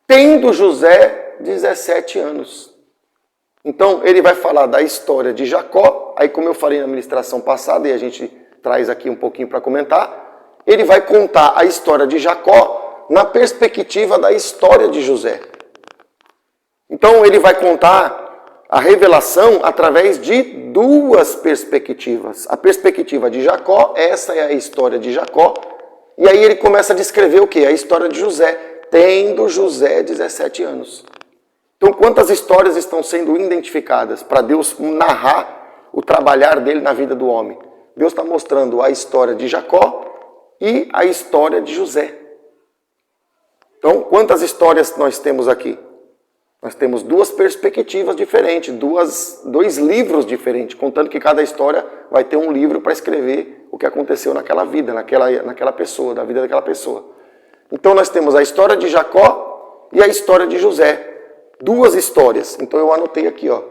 tendo José 17 anos. Então, ele vai falar da história de Jacó. Aí, como eu falei na ministração passada, e a gente traz aqui um pouquinho para comentar, ele vai contar a história de Jacó na perspectiva da história de José. Então ele vai contar a revelação através de duas perspectivas. A perspectiva de Jacó, essa é a história de Jacó. E aí ele começa a descrever o quê? A história de José, tendo José 17 anos. Então, quantas histórias estão sendo identificadas para Deus narrar o trabalhar dele na vida do homem? Deus está mostrando a história de Jacó e a história de José. Então, quantas histórias nós temos aqui? Nós temos duas perspectivas diferentes, dois livros diferentes, contando que cada história vai ter um livro para escrever o que aconteceu naquela vida, naquela pessoa, da vida daquela pessoa. Então, nós temos a história de Jacó e a história de José. Duas histórias. Então eu anotei aqui, ó.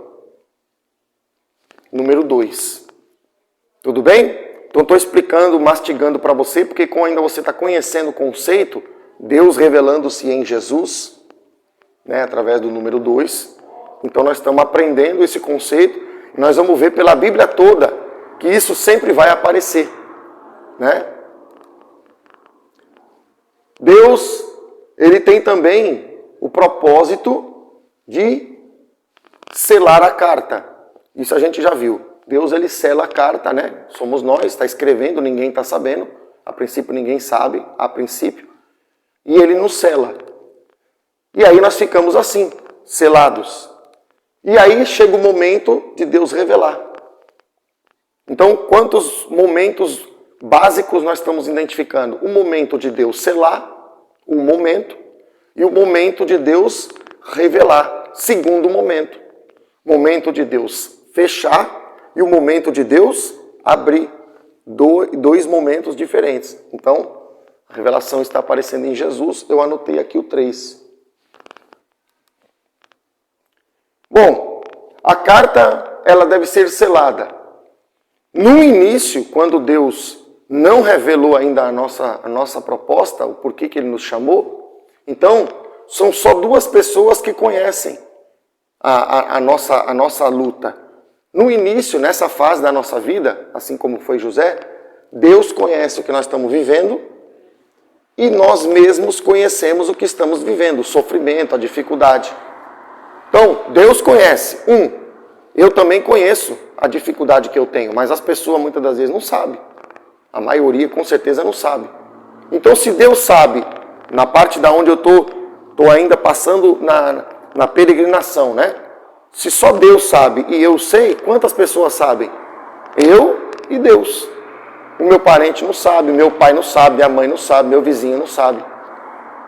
Número 2. Tudo bem? Então estou explicando, mastigando para você, porque como ainda você está conhecendo o conceito, Deus revelando-se em Jesus, né, através do número 2. Então nós estamos aprendendo esse conceito, e nós vamos ver pela Bíblia toda, que isso sempre vai aparecer, né? Deus, ele tem também o propósito de selar a carta. Isso a gente já viu. Deus, ele sela a carta, né? Somos nós, está escrevendo, ninguém está sabendo. A princípio ninguém sabe, a princípio. E ele nos sela. E aí nós ficamos assim, selados. E aí chega o momento de Deus revelar. Então, quantos momentos básicos nós estamos identificando? O momento de Deus selar, o momento, e o momento de Deus revelar. Segundo momento. Momento de Deus fechar e o momento de Deus abrir. Dois momentos diferentes. Então, a revelação está aparecendo em Jesus. Eu anotei aqui o 3. Bom, a carta, ela deve ser selada. No início, quando Deus não revelou ainda a nossa proposta, o porquê que ele nos chamou, então, são só duas pessoas que conhecem a nossa luta. No início, nessa fase da nossa vida, assim como foi José, Deus conhece o que nós estamos vivendo e nós mesmos conhecemos o que estamos vivendo, o sofrimento, a dificuldade. Então, Deus conhece. Eu também conheço a dificuldade que eu tenho, mas as pessoas muitas das vezes não sabem. A maioria com certeza não sabe. Então, se Deus sabe, na parte da onde eu estou ainda passando na peregrinação, né? Se só Deus sabe e eu sei, quantas pessoas sabem? Eu e Deus. O meu parente não sabe, meu pai não sabe, minha mãe não sabe, meu vizinho não sabe.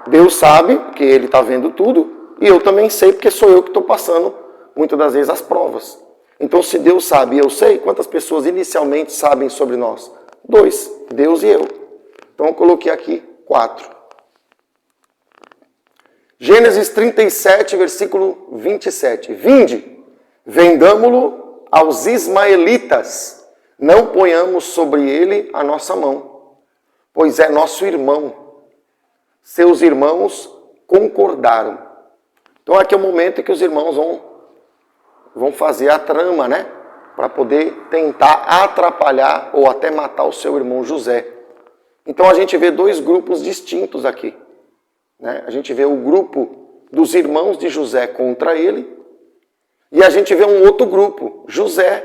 Deus sabe, porque ele está vendo tudo, e eu também sei, porque sou eu que estou passando, muitas das vezes, as provas. Então, se Deus sabe e eu sei, quantas pessoas inicialmente sabem sobre nós? 2, Deus e eu. Então, eu coloquei aqui 4. Gênesis 37, versículo 27. Vinde, vendamo-lo aos ismaelitas, não ponhamos sobre ele a nossa mão, pois é nosso irmão. Seus irmãos concordaram. Então aqui é o momento em que os irmãos vão fazer a trama, né? Para poder tentar atrapalhar ou até matar o seu irmão José. Então a gente vê dois grupos distintos aqui. Né? A gente vê o grupo dos irmãos de José contra ele, e a gente vê um outro grupo, José,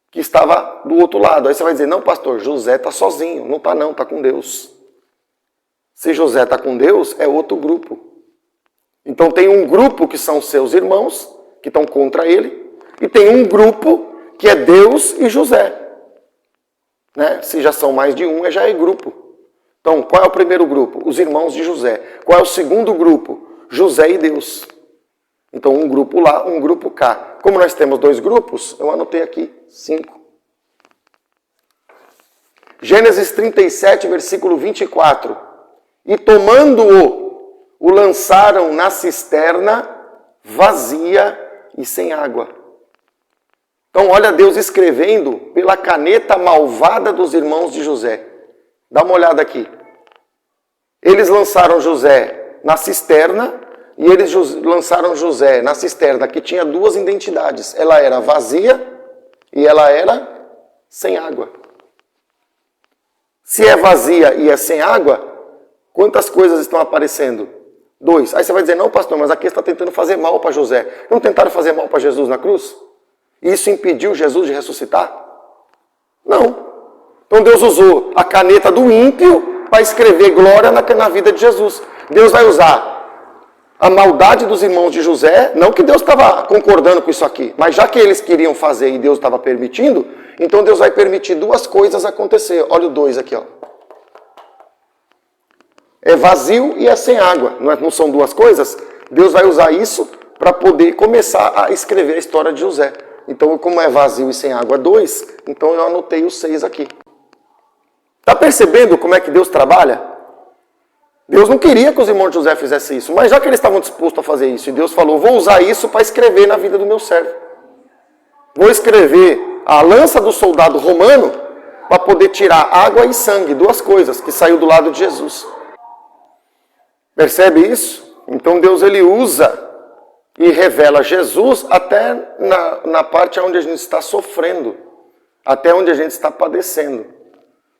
que estava do outro lado. Aí você vai dizer, não pastor, José está sozinho. Não está não, está com Deus. Se José está com Deus, é outro grupo. Então tem um grupo que são seus irmãos, que estão contra ele, e tem um grupo que é Deus e José. Né? Se já são mais de um, já é grupo. Então, qual é o primeiro grupo? Os irmãos de José. Qual é o segundo grupo? José e Deus. Então, um grupo lá, um grupo cá. Como nós temos dois grupos, eu anotei aqui 5. Gênesis 37, versículo 24. E tomando-o, o lançaram na cisterna vazia e sem água. Então, olha Deus escrevendo pela caneta malvada dos irmãos de José. Dá uma olhada aqui. Eles lançaram José na cisterna, e eles lançaram José na cisterna que tinha duas identidades. Ela era vazia e ela era sem água. Se é vazia e é sem água, quantas coisas estão aparecendo? 2. Aí você vai dizer, não, pastor, mas aqui está tentando fazer mal para José. Não tentaram fazer mal para Jesus na cruz? E isso impediu Jesus de ressuscitar? Não. Então Deus usou a caneta do ímpio para escrever glória na vida de Jesus. Deus vai usar a maldade dos irmãos de José, não que Deus estava concordando com isso aqui, mas já que eles queriam fazer e Deus estava permitindo, então Deus vai permitir duas coisas acontecer. Olha o 2 aqui, ó. É vazio e é sem água. Não são duas coisas? Deus vai usar isso para poder começar a escrever a história de José. Então, como é vazio e sem água 2, então eu anotei o 6 aqui. Está percebendo como é que Deus trabalha? Deus não queria que os irmãos de José fizessem isso, mas já que eles estavam dispostos a fazer isso, e Deus falou, vou usar isso para escrever na vida do meu servo. Vou escrever a lança do soldado romano para poder tirar água e sangue, duas coisas, que saiu do lado de Jesus. Percebe isso? Então Deus ele usa e revela Jesus até na parte onde a gente está sofrendo, até onde a gente está padecendo.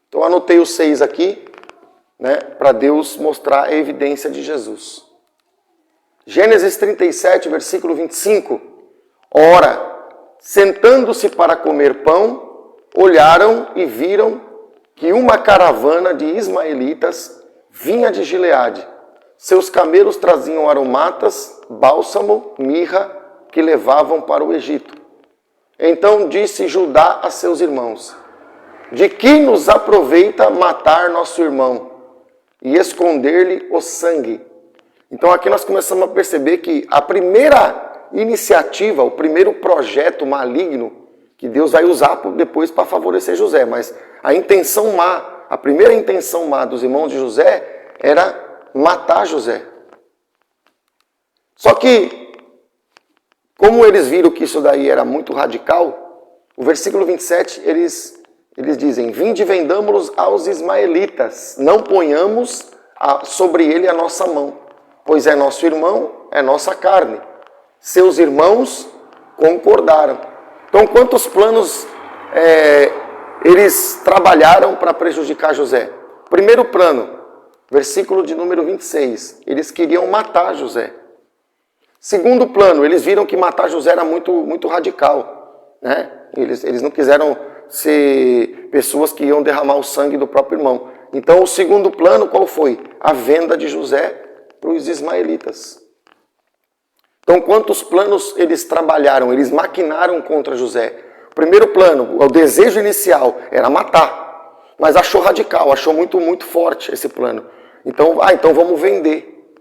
Então anotei o 6 aqui, né, para Deus mostrar a evidência de Jesus. Gênesis 37, versículo 25. Ora, sentando-se para comer pão, olharam e viram que uma caravana de ismaelitas vinha de Gileade. Seus camelos traziam aromatas, bálsamo, mirra, que levavam para o Egito. Então disse Judá a seus irmãos, de que nos aproveita matar nosso irmão e esconder-lhe o sangue? Então aqui nós começamos a perceber que a primeira iniciativa, o primeiro projeto maligno que Deus vai usar depois para favorecer José, mas a intenção má, a primeira intenção má dos irmãos de José era matar José. Só que, como eles viram que isso daí era muito radical, o versículo 27, eles dizem, vinde e vendamos-los aos ismaelitas, não ponhamos sobre ele a nossa mão, pois é nosso irmão, é nossa carne. Seus irmãos concordaram. Então, quantos planos eles trabalharam para prejudicar José? Primeiro plano, versículo de número 26, eles queriam matar José. Segundo plano, eles viram que matar José era muito radical, né? Eles não quiseram ser pessoas que iam derramar o sangue do próprio irmão. Então, o segundo plano, qual foi? A venda de José para os ismaelitas. Então, quantos planos eles trabalharam, eles maquinaram contra José? O primeiro plano, o desejo inicial, era matar. Mas achou radical, achou muito forte esse plano. Então vamos vender.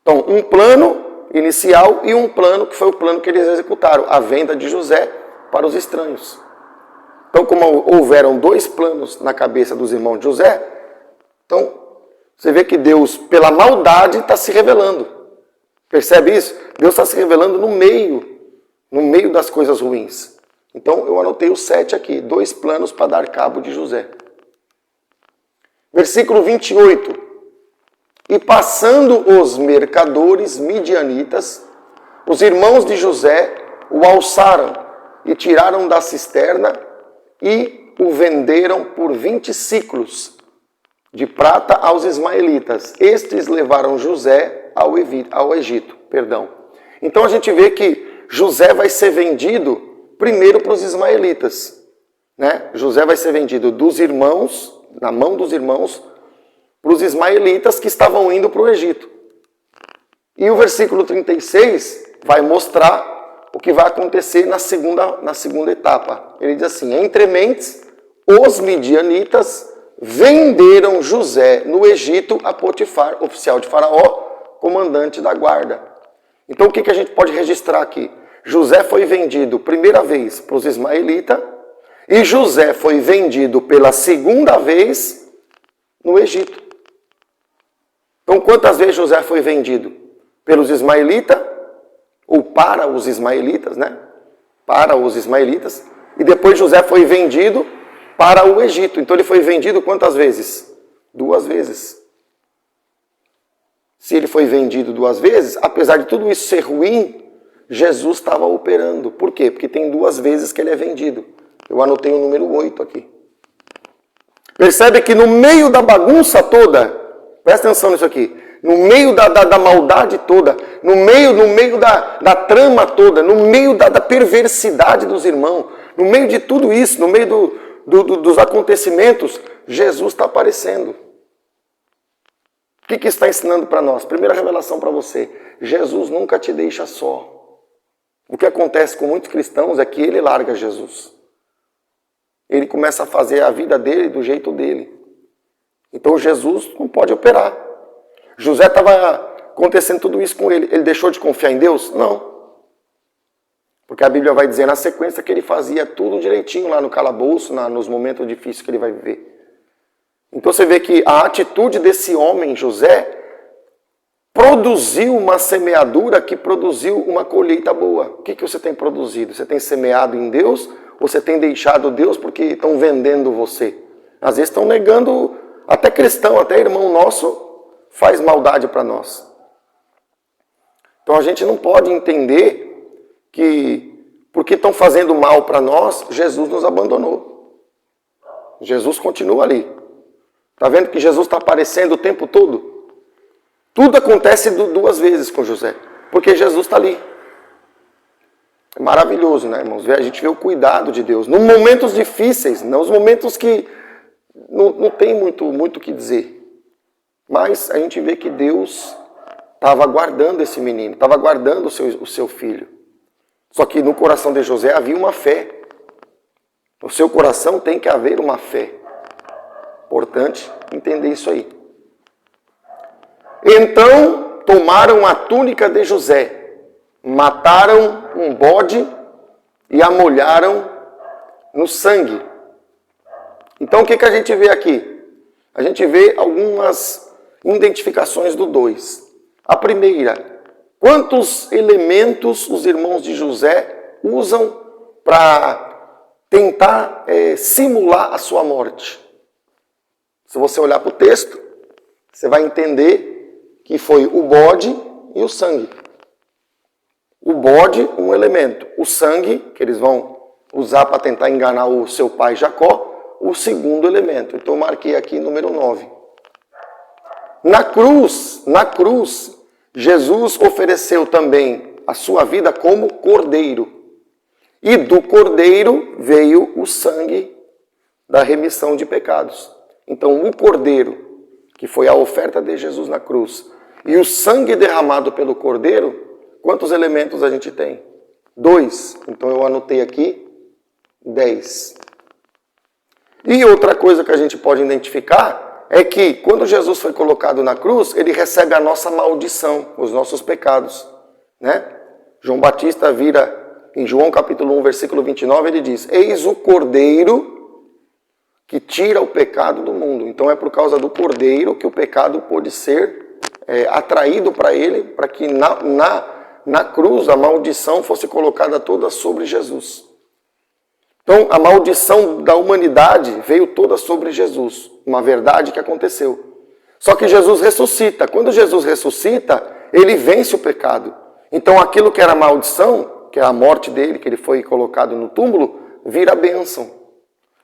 Então, um plano inicial e um plano que foi o plano que eles executaram, a venda de José para os estranhos. Então, como houveram dois planos na cabeça dos irmãos de José, então você vê que Deus, pela maldade, está se revelando. Percebe isso? Deus está se revelando no meio das coisas ruins. Então, eu anotei o 7 aqui, 2 planos para dar cabo de José. Versículo 28. E passando os mercadores midianitas, os irmãos de José o alçaram e tiraram da cisterna e o venderam por 20 siclos de prata aos ismaelitas. Estes levaram José ao Egito. Então a gente vê que José vai ser vendido primeiro para os ismaelitas, né? José vai ser vendido dos irmãos, na mão dos irmãos, para os ismaelitas que estavam indo para o Egito. E o versículo 36 vai mostrar o que vai acontecer na segunda etapa. Ele diz assim, entre mentes, os midianitas venderam José no Egito a Potifar, oficial de Faraó, comandante da guarda. Então o que a gente pode registrar aqui? José foi vendido primeira vez para os ismaelitas e José foi vendido pela segunda vez no Egito. Então quantas vezes José foi vendido? Pelos ismaelitas, ou para os ismaelitas, né? Para os ismaelitas. E depois José foi vendido para o Egito. Então ele foi vendido quantas vezes? 2 vezes. Se ele foi vendido 2 vezes, apesar de tudo isso ser ruim, Jesus estava operando. Por quê? Porque tem 2 vezes que ele é vendido. Eu anotei o número 8 aqui. Percebe que no meio da bagunça toda, presta atenção nisso aqui, no meio da maldade toda, no meio da trama toda, no meio da perversidade dos irmãos, no meio de tudo isso, no meio dos acontecimentos, Jesus está aparecendo. O que está ensinando para nós? Primeira revelação para você, Jesus nunca te deixa só. O que acontece com muitos cristãos é que ele larga Jesus. Ele começa a fazer a vida dele do jeito dele. Então Jesus não pode operar. José estava acontecendo tudo isso com ele. Ele deixou de confiar em Deus? Não. Porque a Bíblia vai dizer na sequência que ele fazia tudo direitinho lá no calabouço, nos momentos difíceis que ele vai viver. Então você vê que a atitude desse homem, José, produziu uma semeadura que produziu uma colheita boa. O que você tem produzido? Você tem semeado em Deus ou você tem deixado Deus porque estão vendendo você? Às vezes estão negando, até cristão, até irmão nosso faz maldade para nós. Então a gente não pode entender que porque estão fazendo mal para nós, Jesus nos abandonou. Jesus continua ali. Está vendo que Jesus está aparecendo o tempo todo? Tudo acontece duas vezes com José, porque Jesus está ali. É maravilhoso, né, irmãos? A gente vê o cuidado de Deus. Nos momentos difíceis, nos momentos que não tem muito o que dizer. Mas a gente vê que Deus estava guardando esse menino, estava guardando o seu filho. Só que no coração de José havia uma fé. No seu coração tem que haver uma fé. Importante entender isso aí. Então tomaram a túnica de José, mataram um bode e a molharam no sangue. Então o que a gente vê aqui? A gente vê algumas identificações do 2. A primeira, quantos elementos os irmãos de José usam para tentar simular a sua morte? Se você olhar para o texto, você vai entender que foi o bode e o sangue. O bode, um elemento. O sangue, que eles vão usar para tentar enganar o seu pai Jacó, o segundo elemento. Então eu marquei aqui número 9. Na cruz, Jesus ofereceu também a sua vida como cordeiro. E do cordeiro veio o sangue da remissão de pecados. Então o cordeiro, que foi a oferta de Jesus na cruz, e o sangue derramado pelo cordeiro, quantos elementos a gente tem? 2. Então eu anotei aqui 10. E outra coisa que a gente pode identificar é que quando Jesus foi colocado na cruz, ele recebe a nossa maldição, os nossos pecados, né? João Batista vira, em João capítulo 1, versículo 29, ele diz: eis o cordeiro que tira o pecado do mundo. Então é por causa do cordeiro que o pecado pôde ser atraído para ele, para que na cruz a maldição fosse colocada toda sobre Jesus. Então a maldição da humanidade veio toda sobre Jesus, uma verdade que aconteceu. Só que Jesus ressuscita. Quando Jesus ressuscita, ele vence o pecado. Então aquilo que era maldição, que é a morte dele, que ele foi colocado no túmulo, vira bênção.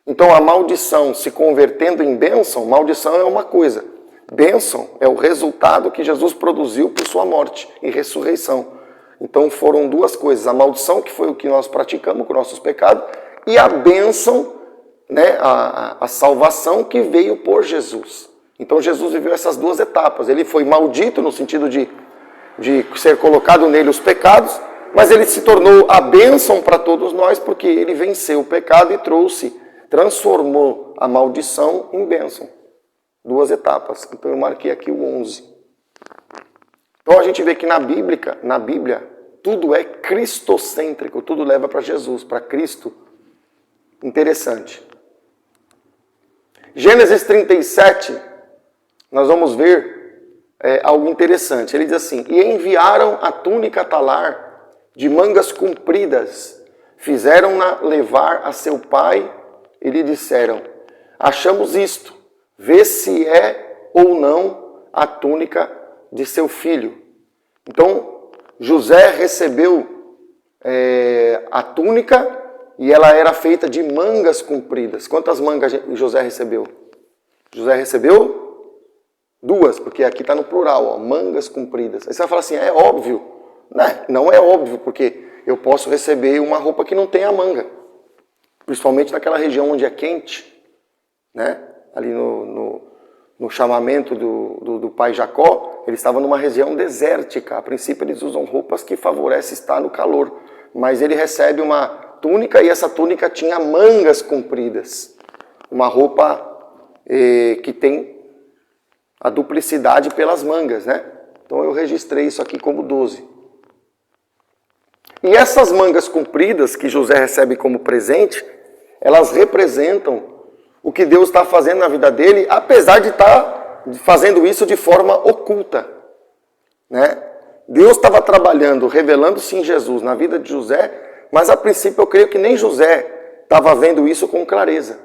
Então a maldição se convertendo em bênção, maldição é uma coisa. Bênção é o resultado que Jesus produziu por sua morte e ressurreição. Então foram duas coisas. A maldição, que foi o que nós praticamos com nossos pecados, e a bênção, né, a salvação que veio por Jesus. Então Jesus viveu essas duas etapas. Ele foi maldito no sentido de ser colocado nele os pecados, mas ele se tornou a bênção para todos nós, porque ele venceu o pecado e transformou a maldição em bênção. Duas etapas. Então eu marquei aqui o 11. Então a gente vê que na Bíblia, tudo é cristocêntrico, tudo leva para Jesus, para Cristo. Interessante. Gênesis 37, nós vamos ver algo interessante. Ele diz assim: e enviaram a túnica talar de mangas compridas, fizeram-na levar a seu pai e lhe disseram: achamos isto, vê se é ou não a túnica de seu filho. Então José recebeu a túnica e ela era feita de mangas compridas. Quantas mangas José recebeu? José recebeu 2, porque aqui está no plural, ó, mangas compridas. Aí você vai falar assim, é óbvio. Não é óbvio, porque eu posso receber uma roupa que não tenha manga. Principalmente naquela região onde é quente, né? Ali no chamamento do pai Jacó, ele estava numa região desértica. A princípio eles usam roupas que favorecem estar no calor. Mas ele recebe uma túnica e essa túnica tinha mangas compridas. Uma roupa que tem a duplicidade pelas mangas, né? Então eu registrei isso aqui como 12. E essas mangas compridas que José recebe como presente, elas representam o que Deus está fazendo na vida dele, apesar de estar fazendo isso de forma oculta, né? Deus estava trabalhando, revelando-se em Jesus na vida de José, mas a princípio eu creio que nem José estava vendo isso com clareza.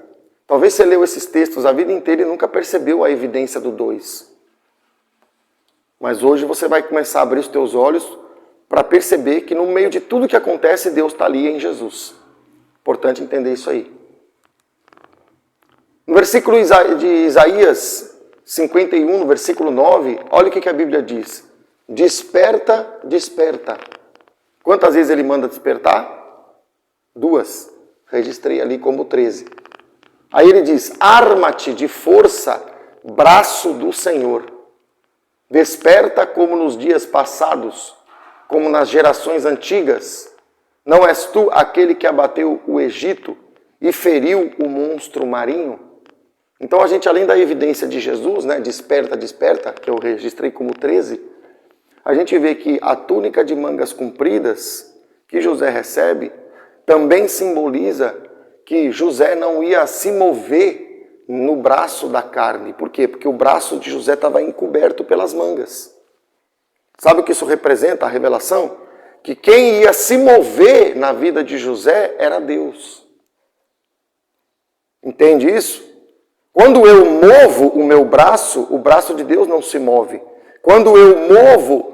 Talvez você leu esses textos a vida inteira e nunca percebeu a evidência do 2. Mas hoje você vai começar a abrir os teus olhos para perceber que no meio de tudo que acontece, Deus está ali em Jesus. Importante entender isso aí. No versículo de Isaías 51, no versículo 9, olha o que a Bíblia diz. Desperta, desperta. Quantas vezes ele manda despertar? 2. Registrei ali como 13. Aí ele diz, arma-te de força, braço do Senhor. Desperta como nos dias passados, como nas gerações antigas. Não és tu aquele que abateu o Egito e feriu o monstro marinho? Então a gente, além da evidência de Jesus, né, desperta, desperta, que eu registrei como 13, a gente vê que a túnica de mangas compridas que José recebe também simboliza que José não ia se mover no braço da carne. Por quê? Porque o braço de José estava encoberto pelas mangas. Sabe o que isso representa, a revelação? Que quem ia se mover na vida de José era Deus. Entende isso? Quando eu movo o meu braço, o braço de Deus não se move. Quando eu movo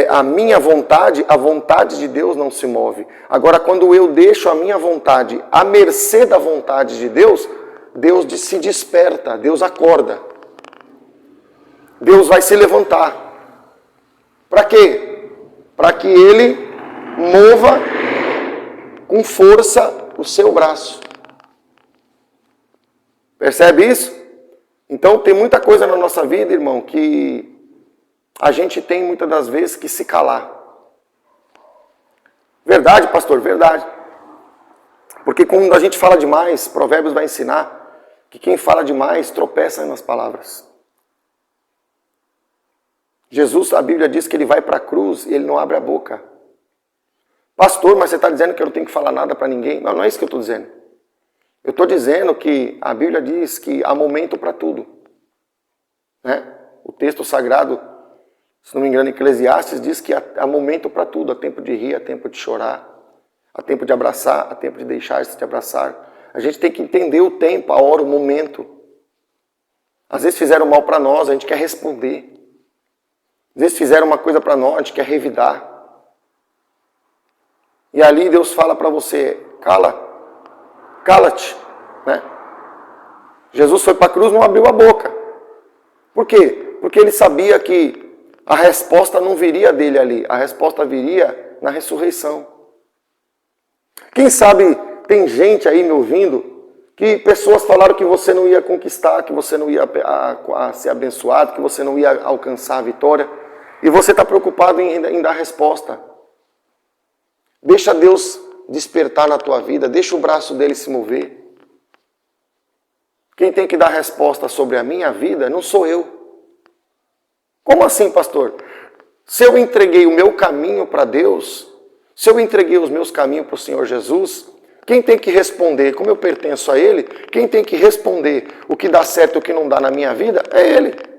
a minha vontade, a vontade de Deus não se move. Agora, quando eu deixo a minha vontade à mercê da vontade de Deus, Deus se desperta, Deus acorda. Deus vai se levantar. Para quê? Para que Ele mova com força o seu braço. Percebe isso? Então tem muita coisa na nossa vida, irmão, que a gente tem muitas das vezes que se calar. Verdade, pastor? Verdade. Porque quando a gente fala demais, Provérbios vai ensinar que quem fala demais tropeça nas palavras. Jesus, a Bíblia diz que ele vai para a cruz e ele não abre a boca. Pastor, mas você está dizendo que eu não tenho que falar nada para ninguém? Não, não é isso que eu estou dizendo. Eu estou dizendo que a Bíblia diz que há momento para tudo. Né? O texto sagrado, se não me engano, Eclesiastes diz que há momento para tudo. Há tempo de rir, há tempo de chorar, há tempo de abraçar, há tempo de deixar-se de abraçar. A gente tem que entender o tempo, a hora, o momento. Às vezes fizeram mal para nós, a gente quer responder. Às vezes fizeram uma coisa para nós, a gente quer revidar. E ali Deus fala para você, cala-te, né? Jesus foi para a cruz e não abriu a boca. Por quê? Porque ele sabia que a resposta não viria dele ali, a resposta viria na ressurreição. Quem sabe tem gente aí me ouvindo, que pessoas falaram que você não ia conquistar, que você não ia ser abençoado, que você não ia alcançar a vitória, e você está preocupado em dar resposta. Deixa Deus despertar na tua vida, deixa o braço dele se mover. Quem tem que dar resposta sobre a minha vida não sou eu. Como assim, pastor? Se eu entreguei o meu caminho para Deus, se eu entreguei os meus caminhos para o Senhor Jesus, quem tem que responder, como eu pertenço a Ele, quem tem que responder o que dá certo e o que não dá na minha vida é Ele.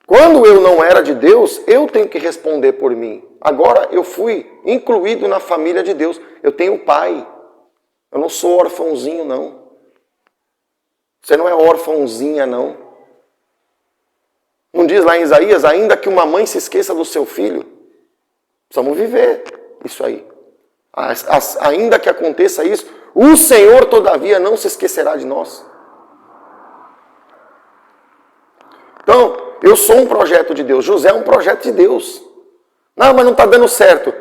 Quando eu não era de Deus, eu tenho que responder por mim. Agora eu fui incluído na família de Deus. Eu tenho pai. Eu não sou órfãozinho, não. Você não é órfãozinha, não. Não diz lá em Isaías, ainda que uma mãe se esqueça do seu filho. Precisamos viver isso aí. Ainda que aconteça isso, o Senhor, todavia, não se esquecerá de nós. Então, eu sou um projeto de Deus. José é um projeto de Deus. Não, mas não está dando certo.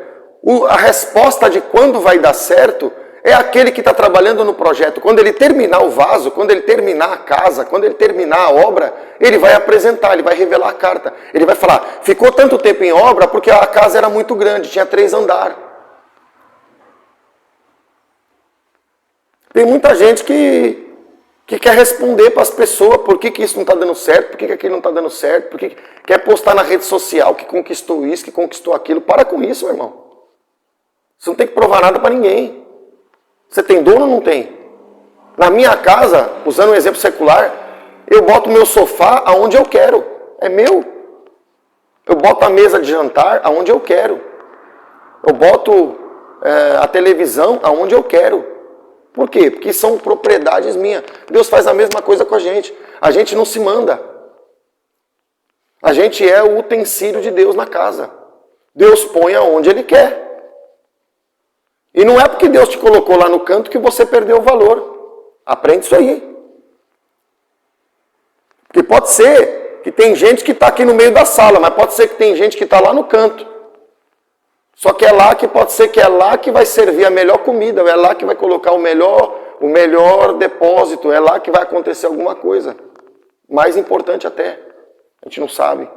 A resposta de quando vai dar certo é aquele que está trabalhando no projeto. Quando ele terminar o vaso, quando ele terminar a casa, quando ele terminar a obra, ele vai apresentar, ele vai revelar a carta. Ele vai falar, ficou tanto tempo em obra porque a casa era muito grande, tinha 3 andares. Tem muita gente que quer responder para as pessoas por que isso não está dando certo, por que aquilo não está dando certo, por que quer postar na rede social que conquistou isso, que conquistou aquilo. Para com isso, meu irmão. Você não tem que provar nada para ninguém. Você tem dono ou não tem? Na minha casa, usando um exemplo secular, eu boto o meu sofá aonde eu quero. É meu. Eu boto a mesa de jantar aonde eu quero. Eu boto a televisão aonde eu quero. Por quê? Porque são propriedades minhas. Deus faz a mesma coisa com a gente. A gente não se manda. A gente é o utensílio de Deus na casa. Deus põe aonde Ele quer. E não é porque Deus te colocou lá no canto que você perdeu o valor. Aprende isso aí. Porque pode ser que tem gente que está aqui no meio da sala, mas pode ser que tem gente que está lá no canto. Só que é lá que pode ser que é lá que vai servir a melhor comida, é lá que vai colocar o melhor depósito, é lá que vai acontecer alguma coisa. Mais importante até, a gente não sabe.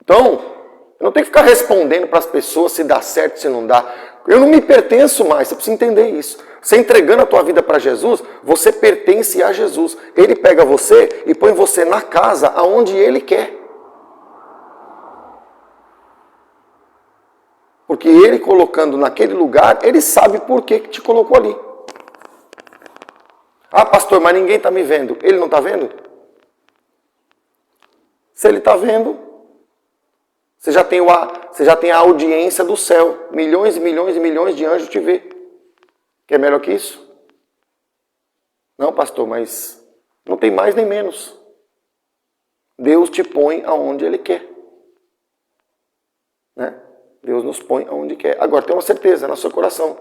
Então, eu não tenho que ficar respondendo para as pessoas se dá certo, se não dá. Eu não me pertenço mais, você precisa entender isso. Você entregando a tua vida para Jesus, você pertence a Jesus. Ele pega você e põe você na casa aonde Ele quer. Porque Ele colocando naquele lugar, Ele sabe por que te colocou ali. Ah, pastor, mas ninguém está me vendo. Ele não está vendo? Se Ele está vendo, você já tem a audiência do céu. Milhões e milhões e milhões de anjos te vê. Quer melhor que isso? Não, pastor, mas não tem mais nem menos. Deus te põe aonde Ele quer. Né? Deus nos põe aonde quer. Agora, tenha uma certeza no seu coração.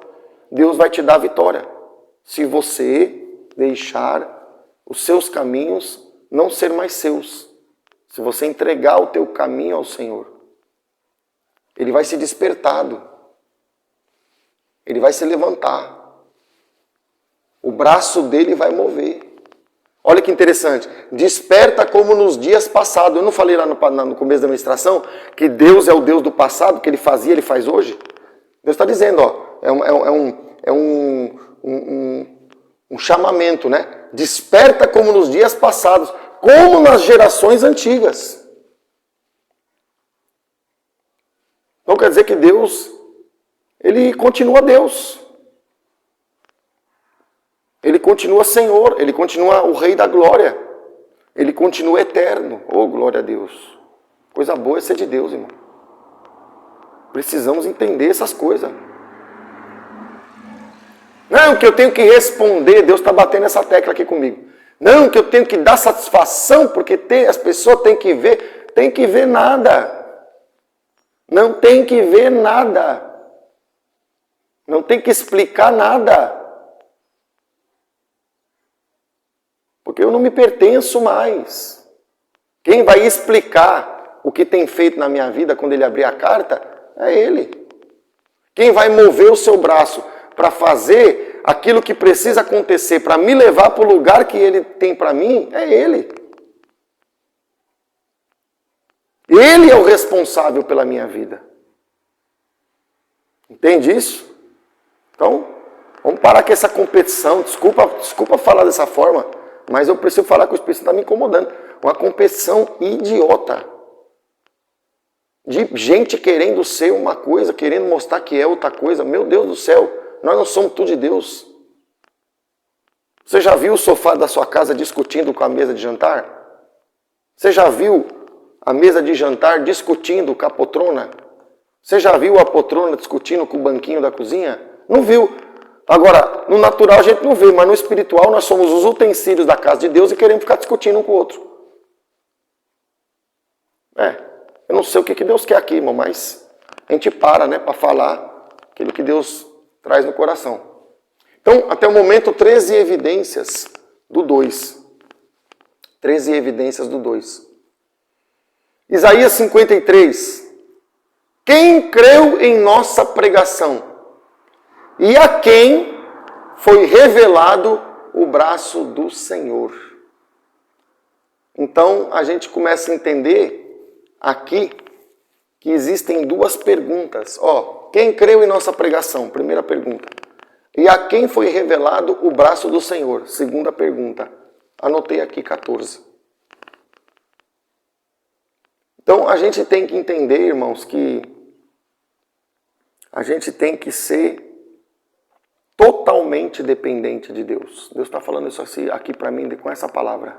Deus vai te dar a vitória. Se você deixar os seus caminhos não ser mais seus. Se você entregar o teu caminho ao Senhor. Ele vai ser despertado. Ele vai se levantar. O braço dele vai mover. Olha que interessante. Desperta como nos dias passados. Eu não falei lá no começo da ministração que Deus é o Deus do passado, que Ele fazia, Ele faz hoje? Deus está dizendo, ó, é um chamamento, né? Desperta como nos dias passados, como nas gerações antigas. Então quer dizer que Deus, Ele continua Deus. Ele continua Senhor, Ele continua o Rei da Glória. Ele continua eterno. Oh, glória a Deus. Coisa boa é ser de Deus, irmão. Precisamos entender essas coisas. Não, que eu tenho que responder, Deus está batendo essa tecla aqui comigo. Não, que eu tenho que dar satisfação, porque as pessoas têm que ver nada. Não tem que ver nada. Não tem que explicar nada. Porque eu não me pertenço mais. Quem vai explicar o que tem feito na minha vida quando Ele abrir a carta é Ele. Quem vai mover o seu braço para fazer aquilo que precisa acontecer, para me levar para o lugar que Ele tem para mim, é Ele. Ele é o responsável pela minha vida. Entende isso? Então, vamos parar com essa competição. Desculpa falar dessa forma, mas eu preciso falar que o Espírito está me incomodando. Uma competição idiota. De gente querendo ser uma coisa, querendo mostrar que é outra coisa. Meu Deus do céu, nós não somos tudo de Deus. Você já viu o sofá da sua casa discutindo com a mesa de jantar? Você já viu a mesa de jantar discutindo com a poltrona? Você já viu a poltrona discutindo com o banquinho da cozinha? Não viu. Agora, no natural a gente não vê, mas no espiritual nós somos os utensílios da casa de Deus e queremos ficar discutindo um com o outro. Eu não sei o que Deus quer aqui, irmão, mas a gente para, né, para falar aquilo que Deus traz no coração. Então, até o momento, 13 evidências do 2. 13 evidências do 2. Isaías 53. Quem creu em nossa pregação? E a quem foi revelado o braço do Senhor? Então, a gente começa a entender aqui que existem duas perguntas. Quem creu em nossa pregação? Primeira pergunta. E a quem foi revelado o braço do Senhor? Segunda pergunta. Anotei aqui 14. Então, a gente tem que entender, irmãos, que a gente tem que ser totalmente dependente de Deus. Deus está falando isso aqui para mim com essa palavra.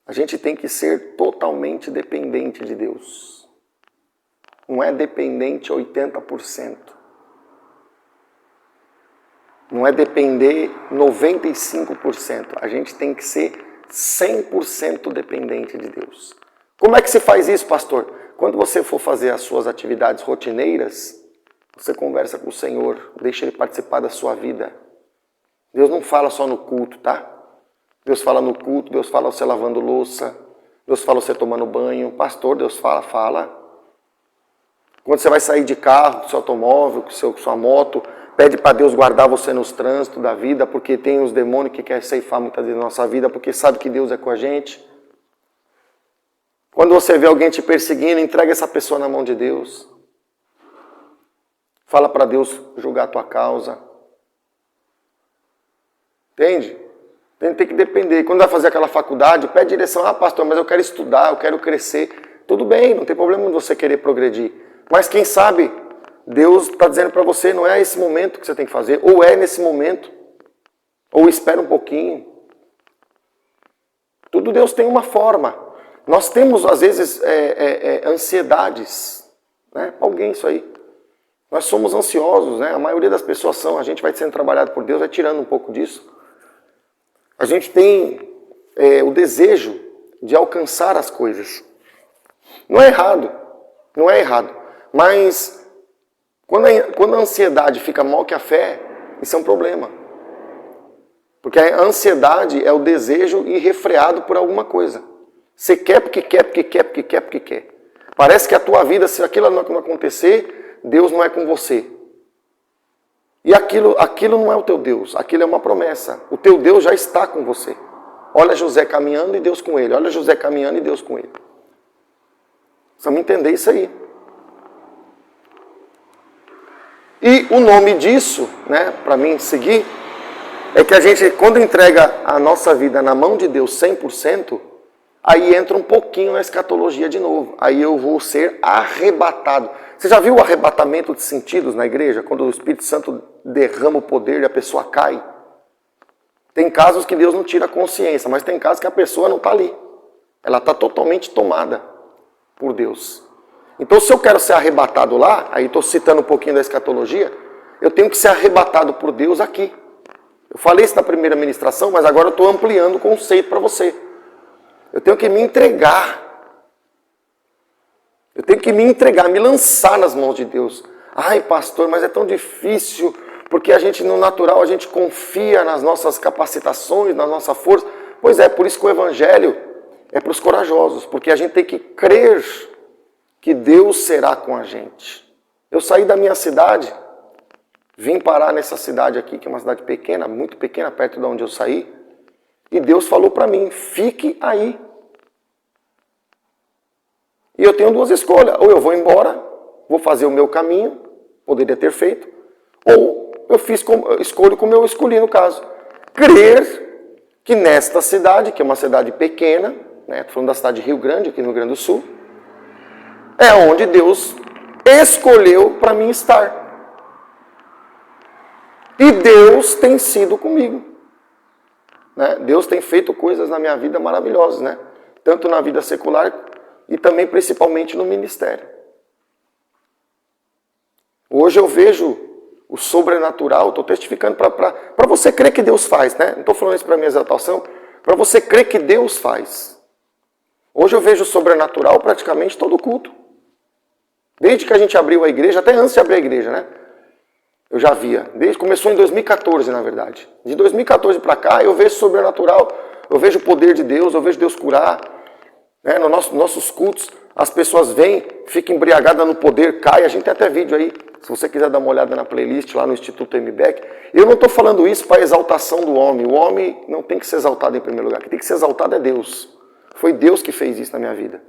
A gente tem que ser totalmente dependente de Deus. Não é dependente 80%. Não é depender 95%. A gente tem que ser 100% dependente de Deus. Como é que se faz isso, pastor? Quando você for fazer as suas atividades rotineiras, você conversa com o Senhor, deixa Ele participar da sua vida. Deus não fala só no culto, tá? Deus fala no culto, Deus fala você lavando louça, Deus fala você tomando banho. Pastor, Deus fala. Quando você vai sair de carro, com seu automóvel, com sua moto, pede para Deus guardar você nos trânsitos da vida, porque tem os demônios que querem ceifar muitas vezes a nossa vida, porque sabe que Deus é com a gente. Quando você vê alguém te perseguindo, entrega essa pessoa na mão de Deus. Fala para Deus julgar a tua causa. Entende? Tem que depender. Quando vai fazer aquela faculdade, pede direção. Pastor, mas eu quero estudar, eu quero crescer. Tudo bem, não tem problema de você querer progredir. Mas quem sabe, Deus está dizendo para você, não é esse momento que você tem que fazer. Ou é nesse momento. Ou espera um pouquinho. Tudo Deus tem uma forma. Nós temos, às vezes, ansiedades. Né? Alguém isso aí. Nós somos ansiosos, né? A maioria das pessoas são. A gente vai sendo trabalhado por Deus, vai tirando um pouco disso. A gente tem o desejo de alcançar as coisas. Não é errado. Não é errado. Mas quando a ansiedade fica maior que a fé, isso é um problema. Porque a ansiedade é o desejo irrefreado por alguma coisa. Você quer porque quer, porque quer, porque quer, porque quer. Parece que a tua vida, se aquilo não acontecer, Deus não é com você. E aquilo não é o teu Deus, aquilo é uma promessa. O teu Deus já está com você. Olha José caminhando e Deus com ele. Olha José caminhando e Deus com ele. Precisamos entender isso aí. E o nome disso, né, para mim seguir, é que a gente, quando entrega a nossa vida na mão de Deus 100%, aí entra um pouquinho na escatologia de novo. Aí eu vou ser arrebatado. Você já viu o arrebatamento de sentidos na igreja? Quando o Espírito Santo derrama o poder e a pessoa cai? Tem casos que Deus não tira a consciência, mas tem casos que a pessoa não está ali. Ela está totalmente tomada por Deus. Então, se eu quero ser arrebatado lá, aí estou citando um pouquinho da escatologia, eu tenho que ser arrebatado por Deus aqui. Eu falei isso na primeira ministração, mas agora eu estou ampliando o conceito para você. Eu tenho que me entregar. Eu tenho que me entregar, me lançar nas mãos de Deus. Ai, pastor, mas é tão difícil, porque a gente, no natural, a gente confia nas nossas capacitações, na nossa força. Pois é, por isso que o Evangelho é para os corajosos, porque a gente tem que crer que Deus será com a gente. Eu saí da minha cidade, vim parar nessa cidade aqui, que é uma cidade pequena, muito pequena, perto de onde eu saí, e Deus falou para mim, fique aí. E eu tenho duas escolhas, ou eu vou embora, vou fazer o meu caminho, poderia ter feito, ou eu escolho como eu escolhi no caso. Crer que nesta cidade, que é uma cidade pequena, né, estou falando da cidade de Rio Grande, aqui no Rio Grande do Sul, é onde Deus escolheu para mim estar. E Deus tem sido comigo. Né? Deus tem feito coisas na minha vida maravilhosas, né? Tanto na vida secular e também principalmente no ministério. Hoje eu vejo o sobrenatural, estou testificando para você crer que Deus faz, né? Não estou falando isso para minha exaltação, para você crer que Deus faz. Hoje eu vejo o sobrenatural praticamente todo culto. Desde que a gente abriu a igreja, até antes de abrir a igreja, né? Eu já via. Começou em 2014, na verdade. De 2014 para cá, eu vejo sobrenatural eu vejo o poder de Deus, eu vejo Deus curar. Né? Nos nossos cultos, as pessoas vêm, ficam embriagadas no poder, caem. A gente tem até vídeo aí, se você quiser dar uma olhada na playlist lá no Instituto MBEC. Eu não estou falando isso para exaltação do homem. O homem não tem que ser exaltado em primeiro lugar. Quem tem que ser exaltado é Deus. Foi Deus que fez isso na minha vida.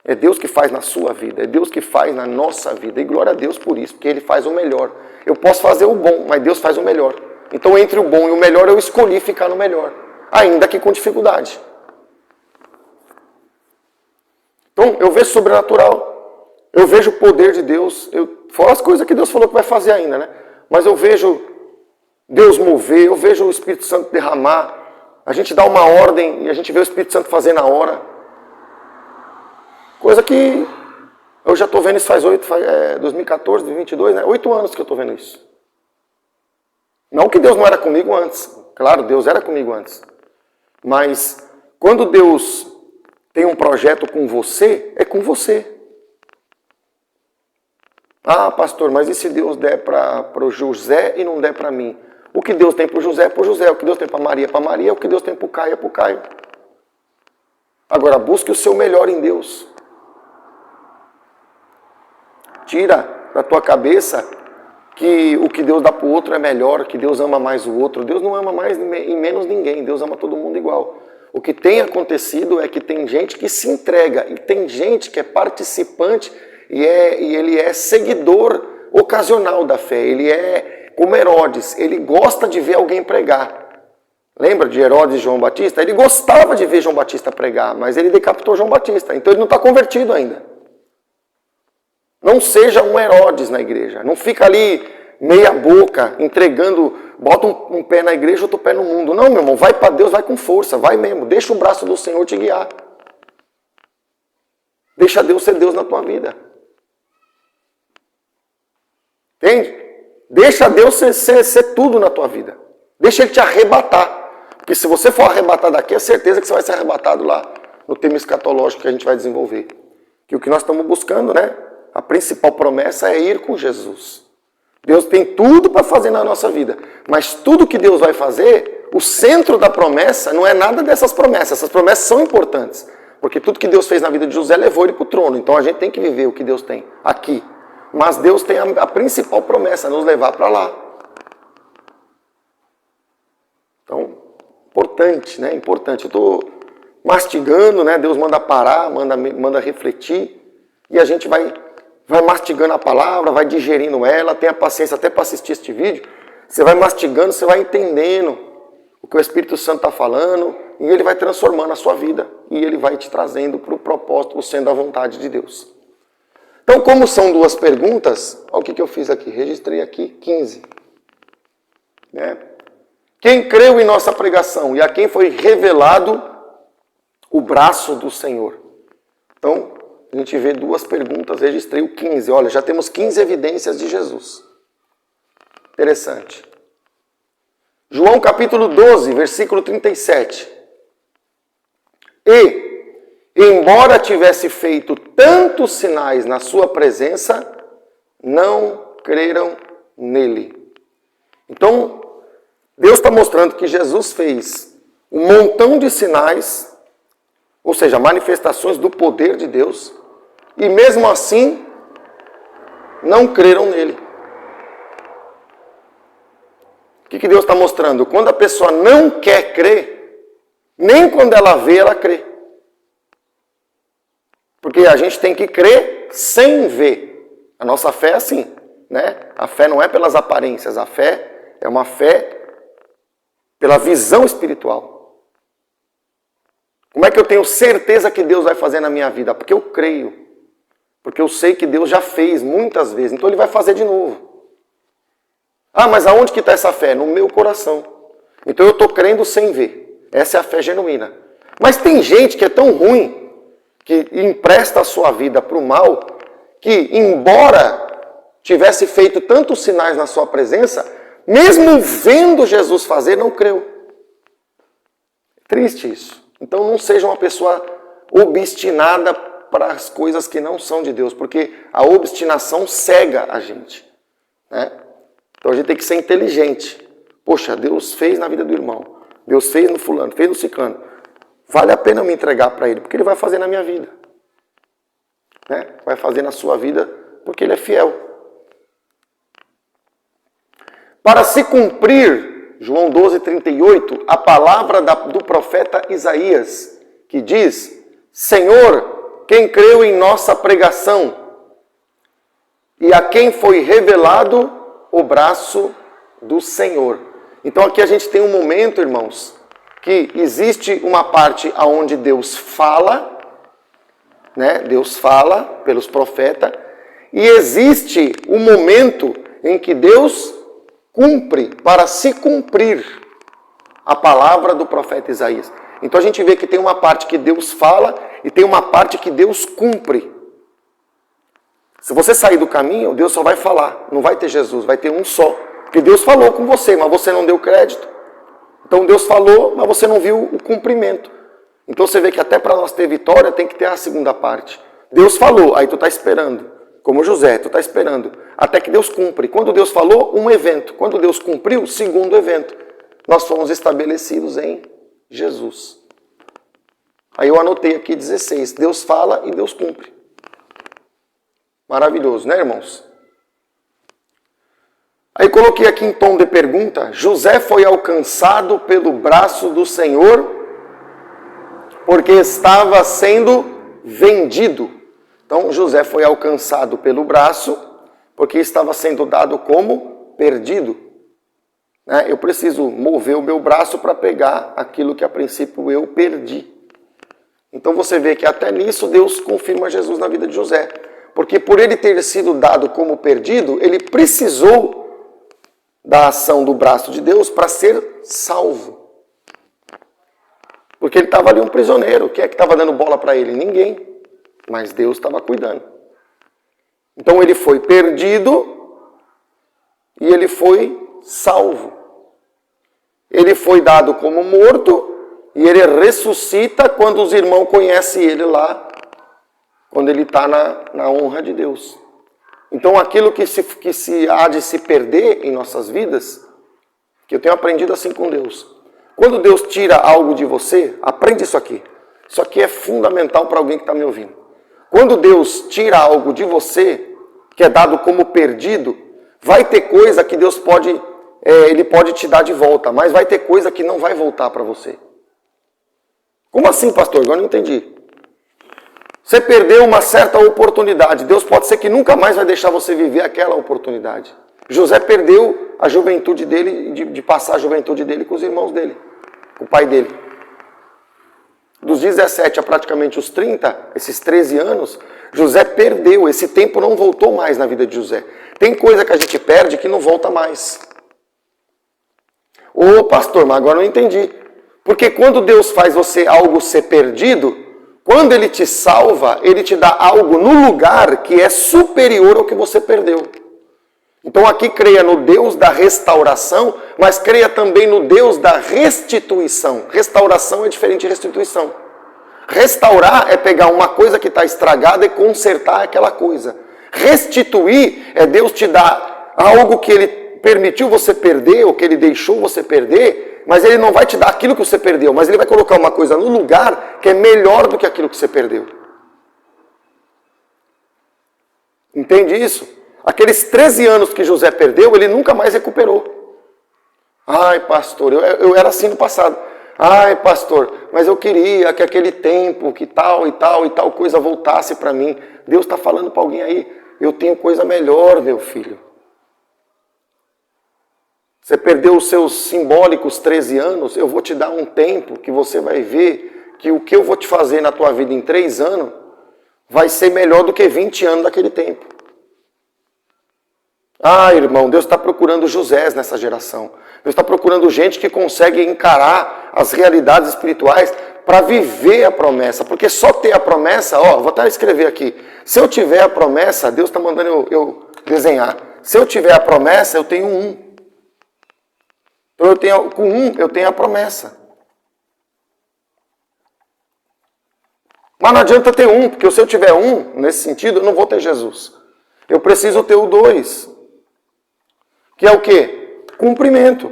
É Deus que faz na sua vida, é Deus que faz na nossa vida. E glória a Deus por isso, porque Ele faz o melhor. Eu posso fazer o bom, mas Deus faz o melhor. Então entre o bom e o melhor, eu escolhi ficar no melhor. Ainda que com dificuldade. Então eu vejo sobrenatural, eu vejo o poder de Deus, fora as coisas que Deus falou que vai fazer ainda, né? Mas eu vejo Deus mover, eu vejo o Espírito Santo derramar. A gente dá uma ordem e a gente vê o Espírito Santo fazer na hora. Coisa que eu já estou vendo isso faz 2014, 2022, né? 8 anos que eu estou vendo isso. Não que Deus não era comigo antes. Claro, Deus era comigo antes. Mas quando Deus tem um projeto com você, é com você. Ah, pastor, mas e se Deus der para o José e não der para mim? O que Deus tem para o José é para o José. O que Deus tem para Maria é para Maria. O que Deus tem para o Caio é para o Caio. Agora, busque o seu melhor em Deus. Tira da tua cabeça que o que Deus dá para o outro é melhor, que Deus ama mais o outro. Deus não ama mais e menos ninguém, Deus ama todo mundo igual. O que tem acontecido é que tem gente que se entrega, e tem gente que é participante e ele é seguidor ocasional da fé. Ele é como Herodes, ele gosta de ver alguém pregar. Lembra de Herodes e João Batista? Ele gostava de ver João Batista pregar, mas ele decapitou João Batista, então ele não está convertido ainda. Não seja um Herodes na igreja. Não fica ali meia boca, entregando, bota um pé na igreja, outro pé no mundo. Não, meu irmão, vai para Deus, vai com força, vai mesmo. Deixa o braço do Senhor te guiar. Deixa Deus ser Deus na tua vida. Entende? Deixa Deus ser tudo na tua vida. Deixa Ele te arrebatar. Porque se você for arrebatado daqui, é certeza que você vai ser arrebatado lá no tema escatológico que a gente vai desenvolver. Que o que nós estamos buscando, né? A principal promessa é ir com Jesus. Deus tem tudo para fazer na nossa vida. Mas tudo que Deus vai fazer, o centro da promessa não é nada dessas promessas. Essas promessas são importantes. Porque tudo que Deus fez na vida de José levou ele para o trono. Então a gente tem que viver o que Deus tem aqui. Mas Deus tem a principal promessa, nos levar para lá. Então, importante, né? Importante. Eu estou mastigando, né? Deus manda parar, manda refletir. E a gente vai mastigando a palavra, vai digerindo ela, tenha paciência até para assistir este vídeo. Você vai mastigando, você vai entendendo o que o Espírito Santo está falando, e ele vai transformando a sua vida, e ele vai te trazendo para o propósito, sendo a vontade de Deus. Então, como são 2 perguntas, olha o que eu fiz aqui, registrei aqui 15. Né? Quem creu em nossa pregação e a quem foi revelado o braço do Senhor? Então, a gente vê 2 perguntas, registrei o 15. Olha, já temos 15 evidências de Jesus. Interessante. João capítulo 12, versículo 37. E, embora tivesse feito tantos sinais na sua presença, não creram nele. Então, Deus está mostrando que Jesus fez um montão de sinais, ou seja, manifestações do poder de Deus, e mesmo assim, não creram nele. O que Deus está mostrando? Quando a pessoa não quer crer, nem quando ela vê, ela crê. Porque a gente tem que crer sem ver. A nossa fé é assim, né? A fé não é pelas aparências, a fé é uma fé pela visão espiritual. Como é que eu tenho certeza que Deus vai fazer na minha vida? Porque eu creio. Porque eu sei que Deus já fez muitas vezes, então Ele vai fazer de novo. Ah, mas aonde que está essa fé? No meu coração. Então eu estou crendo sem ver. Essa é a fé genuína. Mas tem gente que é tão ruim, que empresta a sua vida para o mal, que embora tivesse feito tantos sinais na sua presença, mesmo vendo Jesus fazer, não creu. Triste isso. Então não seja uma pessoa obstinada para as coisas que não são de Deus, porque a obstinação cega a gente. Né? Então a gente tem que ser inteligente. Poxa, Deus fez na vida do irmão. Deus fez no fulano, fez no ciclano. Vale a pena eu me entregar para Ele, porque Ele vai fazer na minha vida. Né? Vai fazer na sua vida, porque Ele é fiel. Para se cumprir, João 12:38, a palavra do profeta Isaías, que diz: Senhor, quem creu em nossa pregação, e a quem foi revelado o braço do Senhor. Então aqui a gente tem um momento, irmãos, que existe uma parte onde Deus fala, né? Deus fala pelos profetas, e existe um momento em que Deus cumpre, para se cumprir a palavra do profeta Isaías. Então a gente vê que tem uma parte que Deus fala e tem uma parte que Deus cumpre. Se você sair do caminho, Deus só vai falar, não vai ter Jesus, vai ter um só. Porque Deus falou com você, mas você não deu crédito. Então Deus falou, mas você não viu o cumprimento. Então você vê que até para nós ter vitória tem que ter a segunda parte. Deus falou, aí tu está esperando. Como José, tu está esperando. Até que Deus cumpre. Quando Deus falou, um evento. Quando Deus cumpriu, segundo evento. Nós fomos estabelecidos em Jesus. Aí eu anotei aqui 16. Deus fala e Deus cumpre. Maravilhoso, né, irmãos? Aí coloquei aqui em tom de pergunta: José foi alcançado pelo braço do Senhor porque estava sendo vendido. Então José foi alcançado pelo braço porque estava sendo dado como perdido. Eu preciso mover o meu braço para pegar aquilo que a princípio eu perdi. Então você vê que até nisso Deus confirma Jesus na vida de José. Porque por ele ter sido dado como perdido, ele precisou da ação do braço de Deus para ser salvo. Porque ele estava ali um prisioneiro. Quem é que estava dando bola para ele? Ninguém. Mas Deus estava cuidando. Então ele foi perdido e ele foi salvo. Ele foi dado como morto e ele ressuscita quando os irmãos conhecem ele lá, quando ele está na honra de Deus. Então aquilo que se há de se perder em nossas vidas, que eu tenho aprendido assim com Deus. Quando Deus tira algo de você, aprende isso aqui. Isso aqui é fundamental para alguém que está me ouvindo. Quando Deus tira algo de você, que é dado como perdido, vai ter coisa que Deus Ele pode te dar de volta, mas vai ter coisa que não vai voltar para você. Como assim, pastor? Agora não entendi. Você perdeu uma certa oportunidade. Deus pode ser que nunca mais vai deixar você viver aquela oportunidade. José perdeu a juventude dele, de passar a juventude dele com os irmãos dele, com o pai dele. Dos 17 a praticamente os 30, esses 13 anos, José perdeu. Esse tempo não voltou mais na vida de José. Tem coisa que a gente perde que não volta mais. Ô pastor, mas agora eu não entendi. Porque quando Deus faz você algo ser perdido, quando Ele te salva, Ele te dá algo no lugar que é superior ao que você perdeu. Então aqui creia no Deus da restauração, mas creia também no Deus da restituição. Restauração é diferente de restituição. Restaurar é pegar uma coisa que está estragada e consertar aquela coisa. Restituir é Deus te dar algo que Ele permitiu você perder, ou que Ele deixou você perder, mas Ele não vai te dar aquilo que você perdeu, mas Ele vai colocar uma coisa no lugar que é melhor do que aquilo que você perdeu. Entende isso? Aqueles 13 anos que José perdeu, ele nunca mais recuperou. Ai, pastor, eu era assim no passado. Ai, pastor, mas eu queria que aquele tempo, que tal e tal e tal coisa voltasse para mim. Deus está falando para alguém aí, eu tenho coisa melhor, meu filho. Você perdeu os seus simbólicos 13 anos, eu vou te dar um tempo que você vai ver que o que eu vou te fazer na tua vida em 3 anos vai ser melhor do que 20 anos daquele tempo. Ah, irmão, Deus está procurando Josés nessa geração. Deus está procurando gente que consegue encarar as realidades espirituais para viver a promessa. Porque só ter a promessa, vou até escrever aqui. Se eu tiver a promessa, Deus está mandando eu desenhar. Se eu tiver a promessa, eu tenho um. Então com um, eu tenho a promessa. Mas não adianta ter um, porque se eu tiver um, nesse sentido, eu não vou ter Jesus. Eu preciso ter o 2. Que é o quê? Cumprimento.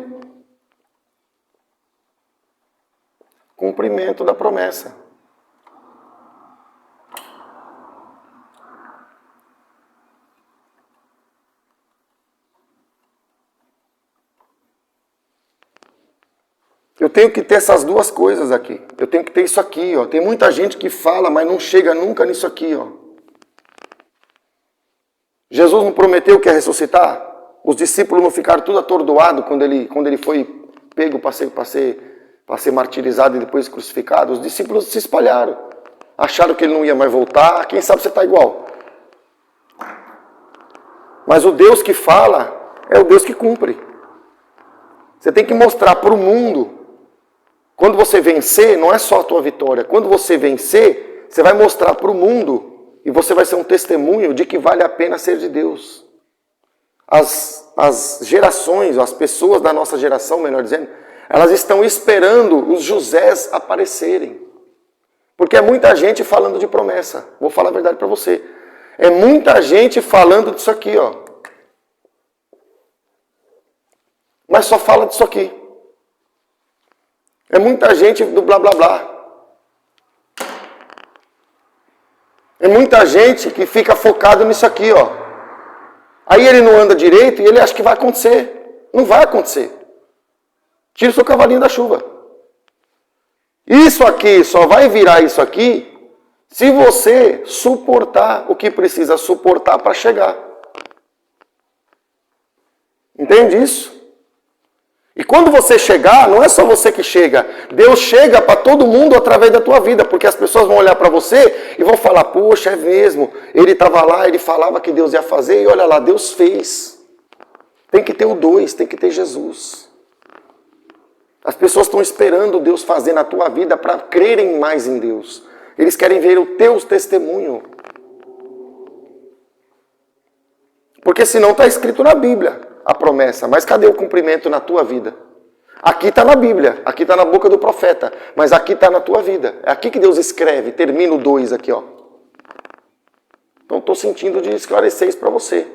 cumprimento da promessa. Eu tenho que ter essas duas coisas aqui. Eu tenho que ter isso aqui, ó. Tem muita gente que fala, mas não chega nunca nisso aqui, ó. Jesus não prometeu que ia ressuscitar? Os discípulos não ficaram tudo atordoados quando ele foi pego para ser martirizado e depois crucificado? Os discípulos se espalharam. Acharam que ele não ia mais voltar. Quem sabe você está igual. Mas o Deus que fala é o Deus que cumpre. Você tem que mostrar para o mundo. Quando você vencer, não é só a tua vitória. Quando você vencer, você vai mostrar para o mundo e você vai ser um testemunho de que vale a pena ser de Deus. As gerações, as pessoas da nossa geração, melhor dizendo, elas estão esperando os Josés aparecerem. Porque é muita gente falando de promessa. Vou falar a verdade para você. É muita gente falando disso aqui, ó. Mas só fala disso aqui. É muita gente do blá blá blá. É muita gente que fica focado nisso aqui, ó. Aí ele não anda direito e ele acha que vai acontecer. Não vai acontecer. Tira o seu cavalinho da chuva. Isso aqui só vai virar isso aqui se você suportar o que precisa suportar para chegar. Entende isso? E quando você chegar, não é só você que chega. Deus chega para todo mundo através da tua vida. Porque as pessoas vão olhar para você e vão falar, poxa, é mesmo. Ele estava lá, ele falava que Deus ia fazer e olha lá, Deus fez. Tem que ter o 2, tem que ter Jesus. As pessoas estão esperando Deus fazer na tua vida para crerem mais em Deus. Eles querem ver o teu testemunho. Porque senão está escrito na Bíblia a promessa. Mas cadê o cumprimento na tua vida? Aqui está na Bíblia, aqui está na boca do profeta. Mas aqui está na tua vida. É aqui que Deus escreve. Termina o 2 aqui, ó. Então estou sentindo de esclarecer isso para você.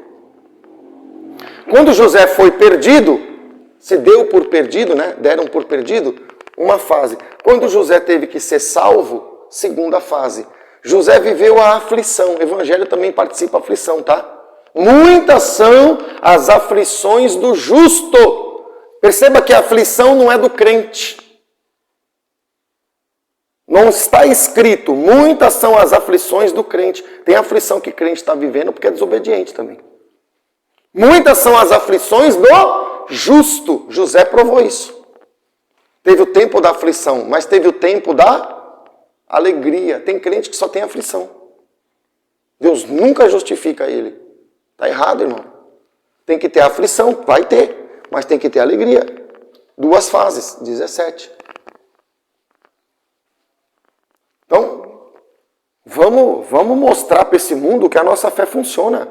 Quando José foi perdido, se deu por perdido, né? Deram por perdido, uma fase. Quando José teve que ser salvo, segunda fase. José viveu a aflição. O Evangelho também participa da aflição, tá? Muitas são as aflições do justo. Perceba que a aflição não é do crente. Não está escrito, muitas são as aflições do crente. Tem aflição que crente está vivendo porque é desobediente também. Muitas são as aflições do justo. José provou isso. Teve o tempo da aflição, mas teve o tempo da alegria. Tem crente que só tem aflição. Deus nunca justifica ele. Está errado, irmão. Tem que ter aflição, vai ter, mas tem que ter alegria. 2 fases, 17. Então, vamos mostrar para esse mundo que a nossa fé funciona.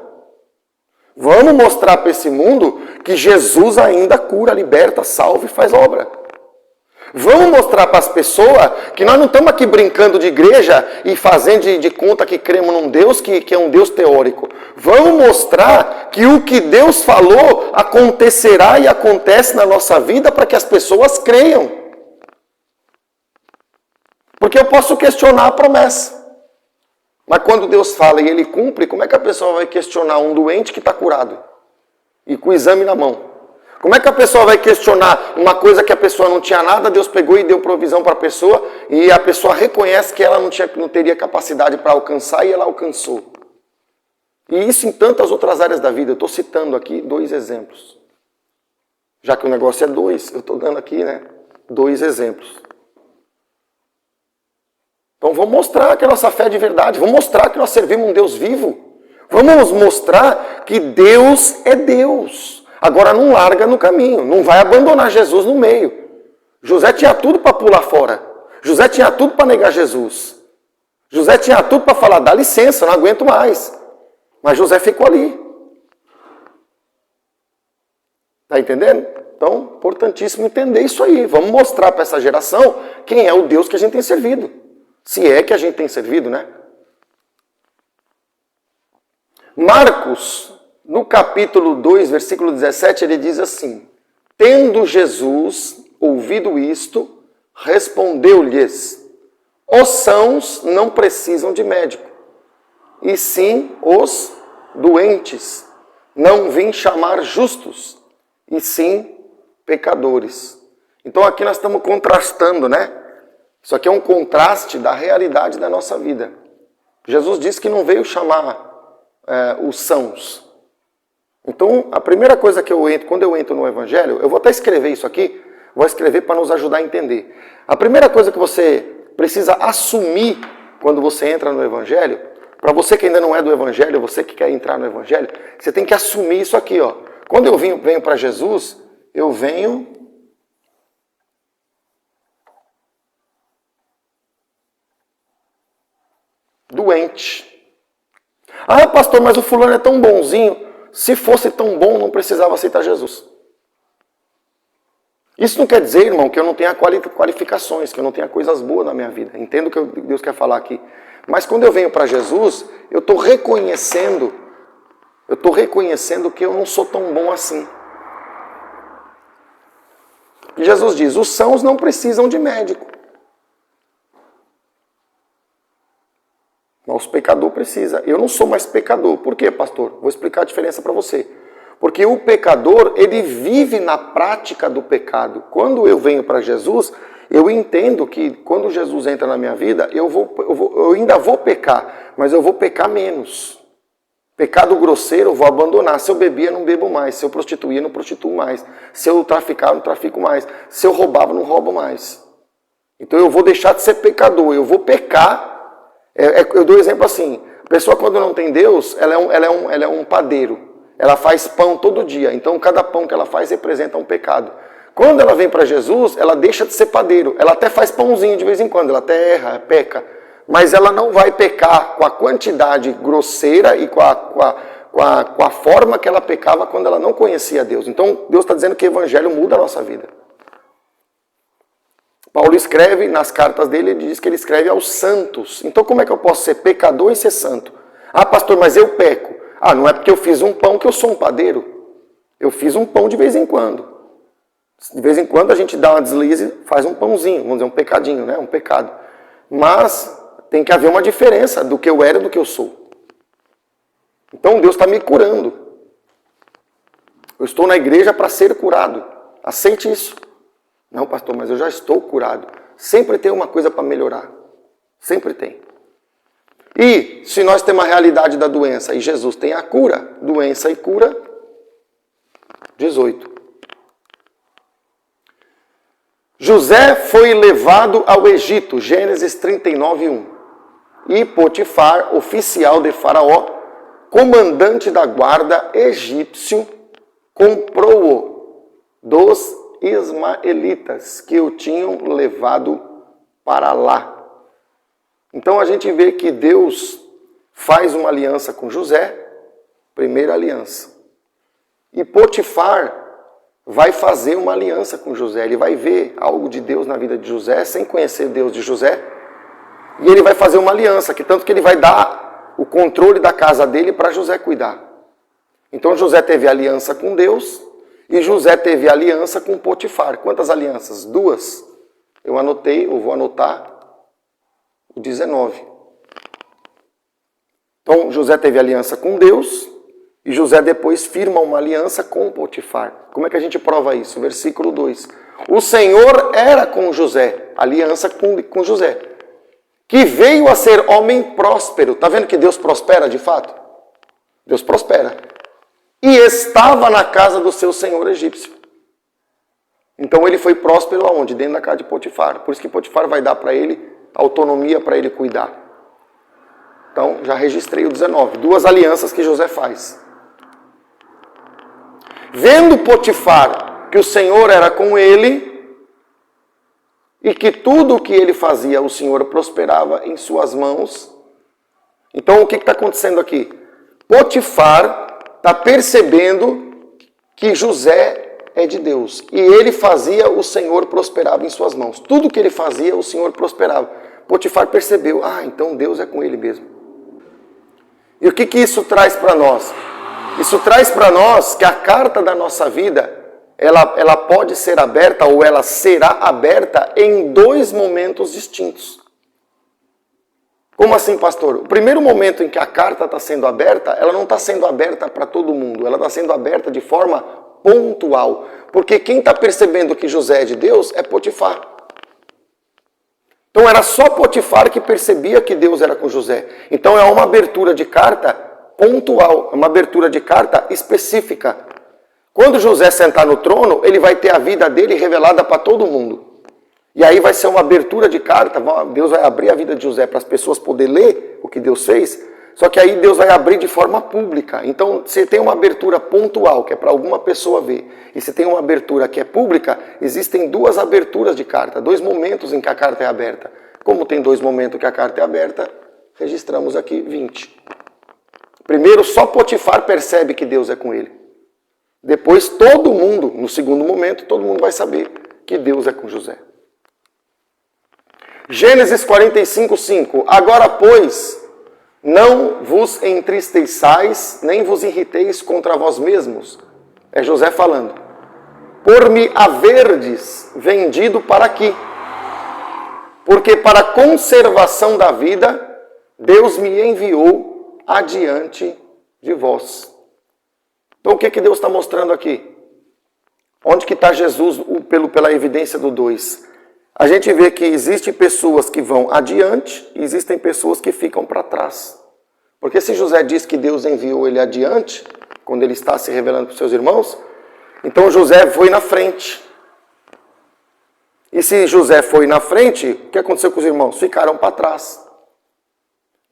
Vamos mostrar para esse mundo que Jesus ainda cura, liberta, salva e faz obra. Vamos mostrar para as pessoas que nós não estamos aqui brincando de igreja e fazendo de conta que cremos num Deus que é um Deus teórico. Vamos mostrar que o que Deus falou acontecerá e acontece na nossa vida para que as pessoas creiam. Porque eu posso questionar a promessa. Mas quando Deus fala e Ele cumpre, como é que a pessoa vai questionar um doente que está curado? E com o exame na mão? Como é que a pessoa vai questionar uma coisa que a pessoa não tinha nada, Deus pegou e deu provisão para a pessoa, e a pessoa reconhece que ela não teria capacidade para alcançar e ela alcançou. E isso em tantas outras áreas da vida. Eu estou citando aqui 2 exemplos. Já que o negócio é 2, eu estou dando aqui, 2 exemplos. Então vamos mostrar que a nossa fé é de verdade, vamos mostrar que nós servimos um Deus vivo. Vamos mostrar que Deus é Deus. Agora não larga no caminho, não vai abandonar Jesus no meio. José tinha tudo para pular fora. José tinha tudo para negar Jesus. José tinha tudo para falar, dá licença, não aguento mais. Mas José ficou ali. Está entendendo? Então, importantíssimo entender isso aí. Vamos mostrar para essa geração quem é o Deus que a gente tem servido. Se é que a gente tem servido, né? Marcos, no capítulo 2, versículo 17, ele diz assim: tendo Jesus ouvido isto, respondeu-lhes: os sãos não precisam de médico, e sim os doentes. Não vim chamar justos, e sim pecadores. Então aqui nós estamos contrastando, né? Isso aqui é um contraste da realidade da nossa vida. Jesus disse que não veio chamar os sãos. Então a primeira coisa que eu entro, quando eu entro no Evangelho, eu vou até escrever isso aqui, vou escrever para nos ajudar a entender. A primeira coisa que você precisa assumir quando você entra no Evangelho, para você que ainda não é do Evangelho, você que quer entrar no Evangelho, você tem que assumir isso aqui, ó. Quando eu venho para Jesus, eu venho doente. Ah, pastor, mas o fulano é tão bonzinho. Se fosse tão bom, não precisava aceitar Jesus. Isso não quer dizer, irmão, que eu não tenha qualificações, que eu não tenha coisas boas na minha vida. Entendo o que Deus quer falar aqui. Mas quando eu venho para Jesus, eu estou reconhecendo que eu não sou tão bom assim. E Jesus diz: os sãos não precisam de médico. Mas o pecador precisa. Eu não sou mais pecador. Por quê, pastor? Vou explicar a diferença para você. Porque o pecador, ele vive na prática do pecado. Quando eu venho para Jesus, eu entendo que quando Jesus entra na minha vida, eu ainda vou pecar, mas eu vou pecar menos. Pecado grosseiro eu vou abandonar. Se eu bebia, não bebo mais. Se eu prostituía, não prostituo mais. Se eu traficava, não trafico mais. Se eu roubava, não roubo mais. Então eu vou deixar de ser pecador. Eu vou pecar. Eu dou um exemplo assim. A pessoa, quando não tem Deus, ela é um padeiro. Ela faz pão todo dia. Então cada pão que ela faz representa um pecado. Quando ela vem para Jesus, ela deixa de ser padeiro. Ela até faz pãozinho de vez em quando. Ela até erra, peca. Mas ela não vai pecar com a quantidade grosseira e com a forma que ela pecava quando ela não conhecia Deus. Então, Deus está dizendo que o Evangelho muda a nossa vida. Paulo escreve, nas cartas dele, ele diz que ele escreve aos santos. Então, como é que eu posso ser pecador e ser santo? Ah, pastor, mas eu peco. Ah, não é porque eu fiz um pão que eu sou um padeiro. Eu fiz um pão de vez em quando. De vez em quando a gente dá uma deslize, faz um pãozinho, vamos dizer, um pecadinho, né? Um pecado. Mas tem que haver uma diferença do que eu era e do que eu sou. Então Deus está me curando. Eu estou na igreja para ser curado. Aceite isso. Não, pastor, mas eu já estou curado. Sempre tem uma coisa para melhorar. Sempre tem. E se nós temos a realidade da doença e Jesus tem a cura, doença e cura, 18. José foi levado ao Egito, Gênesis 39, 1. E Potifar, oficial de Faraó, comandante da guarda egípcio, comprou-o dos ismaelitas que o tinham levado para lá. Então a gente vê que Deus faz uma aliança com José, primeira aliança. E Potifar vai fazer uma aliança com José. Ele vai ver algo de Deus na vida de José, sem conhecer Deus de José. E ele vai fazer uma aliança, que tanto que ele vai dar o controle da casa dele para José cuidar. Então José teve aliança com Deus e José teve aliança com Potifar. Quantas alianças? 2. Eu anotei, eu vou anotar o 19. Então José teve aliança com Deus e José depois firma uma aliança com Potifar. Como é que a gente prova isso? Versículo 2. O Senhor era com José, aliança com José, que veio a ser homem próspero. Está vendo que Deus prospera de fato? Deus prospera. E estava na casa do seu senhor egípcio. Então ele foi próspero aonde? Dentro da casa de Potifar. Por isso que Potifar vai dar para ele autonomia para ele cuidar. Então já registrei o 19. 2 alianças que José faz. Vendo Potifar que o Senhor era com ele e que tudo o que ele fazia, o Senhor prosperava em suas mãos. Então o que está acontecendo aqui? Potifar está percebendo que José é de Deus. E ele fazia, o Senhor prosperava em suas mãos. Tudo que ele fazia, o Senhor prosperava. Potifar percebeu, então Deus é com ele mesmo. E o que isso traz para nós? Isso traz para nós que a carta da nossa vida ela pode ser aberta ou ela será aberta em dois momentos distintos. Como assim, pastor? O primeiro momento em que a carta está sendo aberta, ela não está sendo aberta para todo mundo, ela está sendo aberta de forma pontual. Porque quem está percebendo que José é de Deus é Potifar. Então era só Potifar que percebia que Deus era com José. Então é uma abertura de carta pontual, é uma abertura de carta específica. Quando José sentar no trono, ele vai ter a vida dele revelada para todo mundo. E aí vai ser uma abertura de carta, Deus vai abrir a vida de José para as pessoas poderem ler o que Deus fez, só que aí Deus vai abrir de forma pública. Então, se tem uma abertura pontual, que é para alguma pessoa ver, e se tem uma abertura que é pública, existem duas aberturas de carta, dois momentos em que a carta é aberta. Como tem dois momentos que a carta é aberta, registramos aqui 20. Primeiro, só Potifar percebe que Deus é com ele. Depois, todo mundo, no segundo momento, todo mundo vai saber que Deus é com José. Gênesis 45, 5. Agora, pois, não vos entristeçais, nem vos irriteis contra vós mesmos. É José falando. Por me haverdes vendido para aqui. Porque para a conservação da vida, Deus me enviou adiante de vós. Então, o que Deus está mostrando aqui? Onde que está Jesus pela evidência do 2? A gente vê que existem pessoas que vão adiante e existem pessoas que ficam para trás. Porque se José diz que Deus enviou ele adiante, quando ele está se revelando para os seus irmãos, então José foi na frente. E se José foi na frente, o que aconteceu com os irmãos? Ficaram para trás.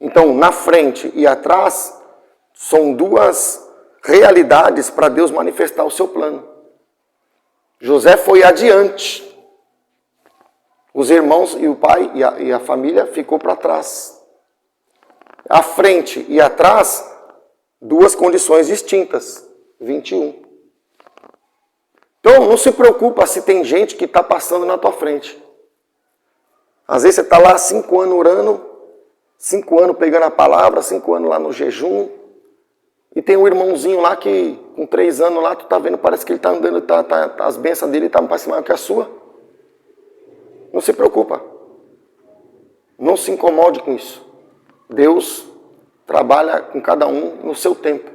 Então, na frente e atrás, são duas realidades para Deus manifestar o seu plano. José foi adiante. Os irmãos e o pai e a família ficou para trás. À frente e atrás, duas condições distintas. 21. Então, não se preocupa se tem gente que está passando na tua frente. Às vezes você está lá 5 anos orando, 5 anos pegando a palavra, 5 anos lá no jejum, e tem um irmãozinho lá que, com 3 anos lá, tu está vendo, parece que ele está andando, as bênçãos dele estão mais maior que a sua. Não se preocupa. Não se incomode com isso. Deus trabalha com cada um no seu tempo.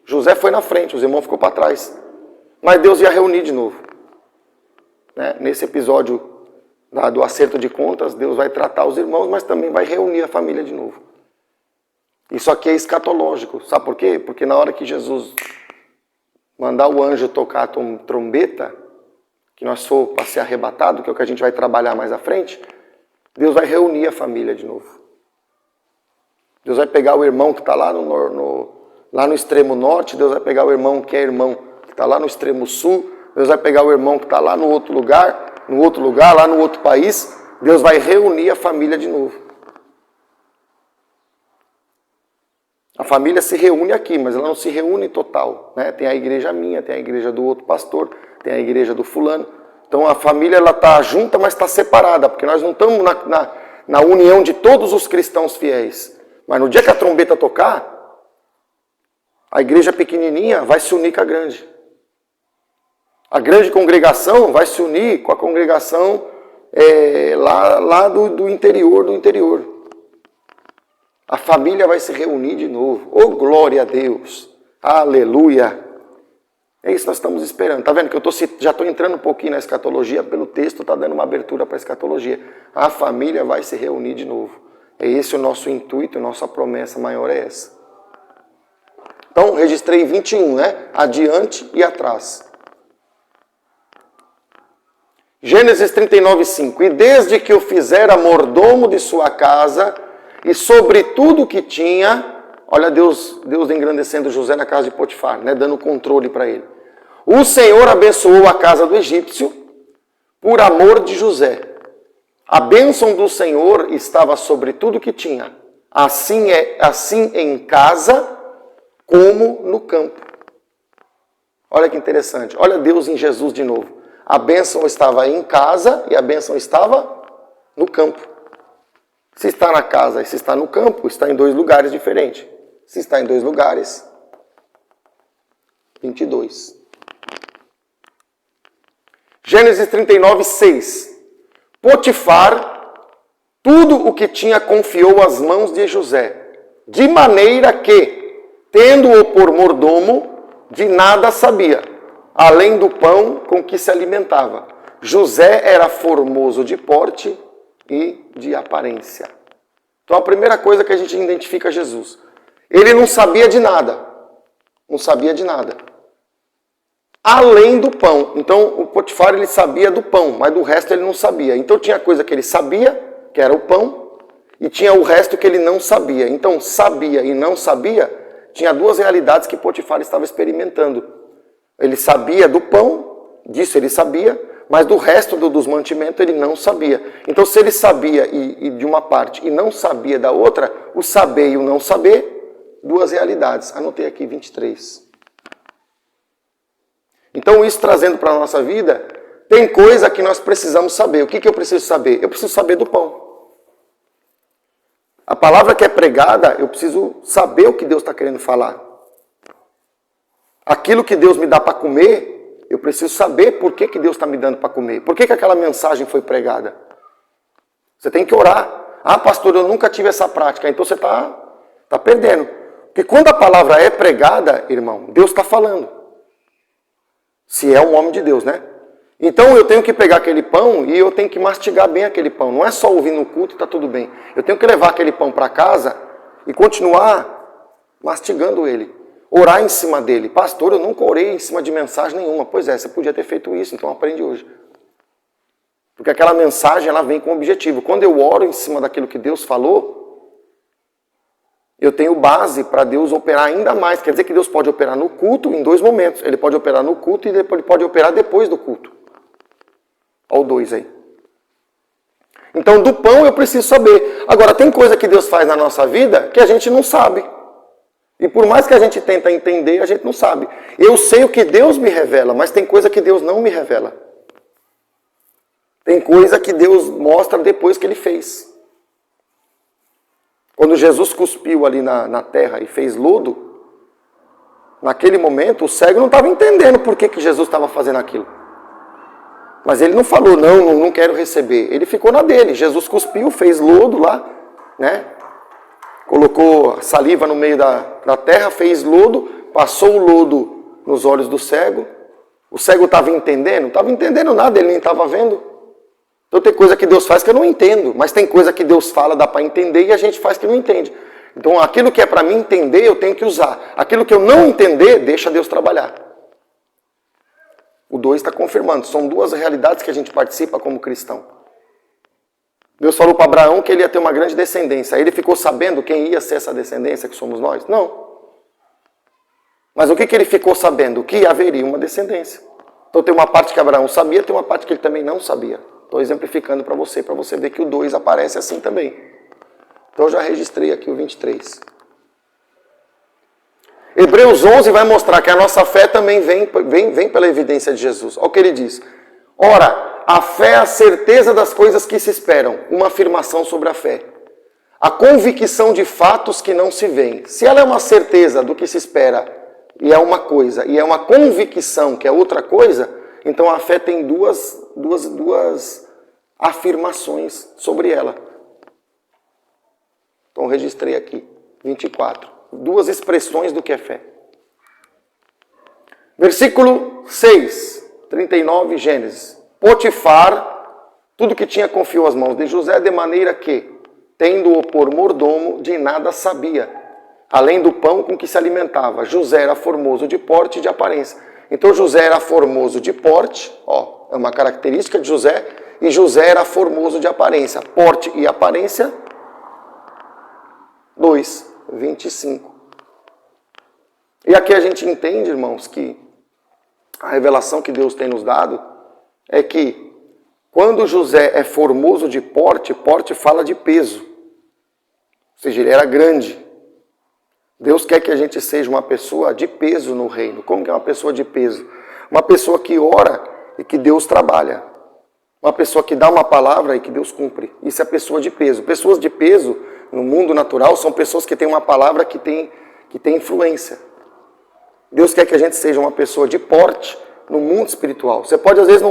José foi na frente, os irmãos ficou para trás. Mas Deus ia reunir de novo. Né? Nesse episódio do acerto de contas, Deus vai tratar os irmãos, mas também vai reunir a família de novo. Isso aqui é escatológico. Sabe por quê? Porque na hora que Jesus mandar o anjo tocar a trombeta, que nós for para ser arrebatado, que é o que a gente vai trabalhar mais à frente, Deus vai reunir a família de novo. Deus vai pegar o irmão que está lá no extremo norte, Deus vai pegar o irmão que é irmão que está lá no extremo sul, Deus vai pegar o irmão que está lá no outro lugar, lá no outro país, Deus vai reunir a família de novo. A família se reúne aqui, mas ela não se reúne total. Né? Tem a igreja minha, tem a igreja do outro pastor, tem a igreja do fulano. Então a família está junta, mas está separada, porque nós não estamos na união de todos os cristãos fiéis. Mas no dia que a trombeta tocar, a igreja pequenininha vai se unir com a grande. A grande congregação vai se unir com a congregação lá do interior. A família vai se reunir de novo. Oh, glória a Deus! Aleluia! É isso que nós estamos esperando. Está vendo que eu já estou entrando um pouquinho na escatologia, pelo texto está dando uma abertura para a escatologia. A família vai se reunir de novo. É esse o nosso intuito, nossa promessa maior é essa. Então, registrei 21, né? Adiante e atrás. Gênesis 39, 5. E desde que o fizera mordomo de sua casa, e sobre tudo o que tinha, olha Deus engrandecendo José na casa de Potifar, né? Dando controle para ele. O Senhor abençoou a casa do egípcio por amor de José. A bênção do Senhor estava sobre tudo que tinha. Assim em casa como no campo. Olha que interessante. Olha Deus em Jesus de novo. A bênção estava em casa e a bênção estava no campo. Se está na casa e se está no campo, está em 2 lugares diferentes. Se está em 2 lugares, 22. Gênesis 39, 6. Potifar, tudo o que tinha confiou às mãos de José, de maneira que, tendo-o por mordomo, de nada sabia, além do pão com que se alimentava. José era formoso de porte e de aparência. Então a primeira coisa que a gente identifica Jesus. Ele não sabia de nada. Não sabia de nada. Além do pão. Então o Potifar ele sabia do pão, mas do resto ele não sabia. Então tinha coisa que ele sabia, que era o pão, e tinha o resto que ele não sabia. Então sabia e não sabia, tinha duas realidades que Potifar estava experimentando. Ele sabia do pão, disso ele sabia, mas do resto dos mantimentos ele não sabia. Então se ele sabia e de uma parte e não sabia da outra, o saber e o não saber, duas realidades. Anotei aqui 23. Então isso trazendo para a nossa vida, tem coisa que nós precisamos saber. O que eu preciso saber? Eu preciso saber do pão. A palavra que é pregada, eu preciso saber o que Deus está querendo falar. Aquilo que Deus me dá para comer, eu preciso saber por que Deus está me dando para comer. Por que aquela mensagem foi pregada? Você tem que orar. Ah, pastor, eu nunca tive essa prática. Então você está perdendo. Porque quando a palavra é pregada, irmão, Deus está falando. Se é um homem de Deus, né? Então eu tenho que pegar aquele pão e eu tenho que mastigar bem aquele pão. Não é só ouvir no culto e está tudo bem. Eu tenho que levar aquele pão para casa e continuar mastigando ele. Orar em cima dele. Pastor, eu nunca orei em cima de mensagem nenhuma. Pois é, você podia ter feito isso, então aprende hoje. Porque aquela mensagem, ela vem com um objetivo. Quando eu oro em cima daquilo que Deus falou, eu tenho base para Deus operar ainda mais. Quer dizer que Deus pode operar no culto em dois momentos. Ele pode operar no culto e depois ele pode operar depois do culto. Olha o 2 aí. Então, do pão eu preciso saber. Agora, tem coisa que Deus faz na nossa vida que a gente não sabe. E por mais que a gente tenta entender, a gente não sabe. Eu sei o que Deus me revela, mas tem coisa que Deus não me revela. Tem coisa que Deus mostra depois que Ele fez. Quando Jesus cuspiu ali na terra e fez lodo, naquele momento o cego não estava entendendo por que Jesus estava fazendo aquilo. Mas ele não falou, não quero receber. Ele ficou na dele. Jesus cuspiu, fez lodo lá, né? Colocou saliva no meio da terra, fez lodo, passou o lodo nos olhos do cego. O cego estava entendendo? Não estava entendendo nada, ele nem estava vendo. Então tem coisa que Deus faz que eu não entendo, mas tem coisa que Deus fala, dá para entender e a gente faz que não entende. Então aquilo que é para mim entender, eu tenho que usar. Aquilo que eu não entender, deixa Deus trabalhar. O 2 está confirmando, são duas realidades que a gente participa como cristão. Deus falou para Abraão que ele ia ter uma grande descendência. Aí ele ficou sabendo quem ia ser essa descendência que somos nós? Não. Mas o que ele ficou sabendo? Que haveria uma descendência. Então tem uma parte que Abraão sabia, tem uma parte que ele também não sabia. Estou exemplificando para você ver que o 2 aparece assim também. Então eu já registrei aqui o 23. Hebreus 11 vai mostrar que a nossa fé também vem pela evidência de Jesus. Olha o que ele diz. Ora, a fé é a certeza das coisas que se esperam. Uma afirmação sobre a fé. A convicção de fatos que não se veem. Se ela é uma certeza do que se espera e é uma coisa, e é uma convicção que é outra coisa, então a fé tem duas afirmações sobre ela. Então registrei aqui, 24. Duas expressões do que é fé. Versículo 6, 39, Gênesis. Potifar, tudo que tinha confiou às mãos de José, de maneira que, tendo-o por mordomo, de nada sabia, além do pão com que se alimentava. José era formoso de porte e de aparência. Então José era formoso de porte, ó, é uma característica de José, e José era formoso de aparência. Porte e aparência, 2, 25. E aqui a gente entende, irmãos, que a revelação que Deus tem nos dado é que quando José é formoso de porte, porte fala de peso. Ou seja, ele era grande. Deus quer que a gente seja uma pessoa de peso no reino. Como que é uma pessoa de peso? Uma pessoa que ora e que Deus trabalha. Uma pessoa que dá uma palavra e que Deus cumpre. Isso é pessoa de peso. Pessoas de peso no mundo natural são pessoas que têm uma palavra que tem influência. Deus quer que a gente seja uma pessoa de porte no mundo espiritual. Você pode às vezes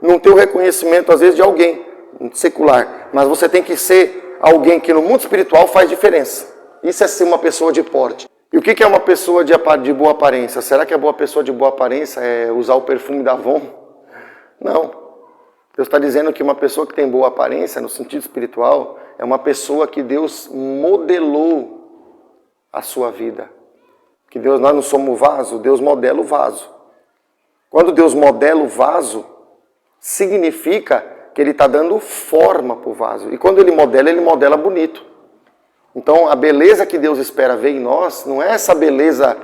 não ter o reconhecimento, às vezes, de alguém secular. Mas você tem que ser alguém que no mundo espiritual faz diferença. Isso é ser uma pessoa de porte. E o que é uma pessoa de boa aparência? Será que a boa pessoa de boa aparência é usar o perfume da Avon? Não. Deus está dizendo que uma pessoa que tem boa aparência, no sentido espiritual, é uma pessoa que Deus modelou a sua vida. Que Deus, nós não somos o vaso, Deus modela o vaso. Quando Deus modela o vaso, significa que Ele está dando forma para o vaso. E quando Ele modela bonito. Então, a beleza que Deus espera ver em nós, não é essa beleza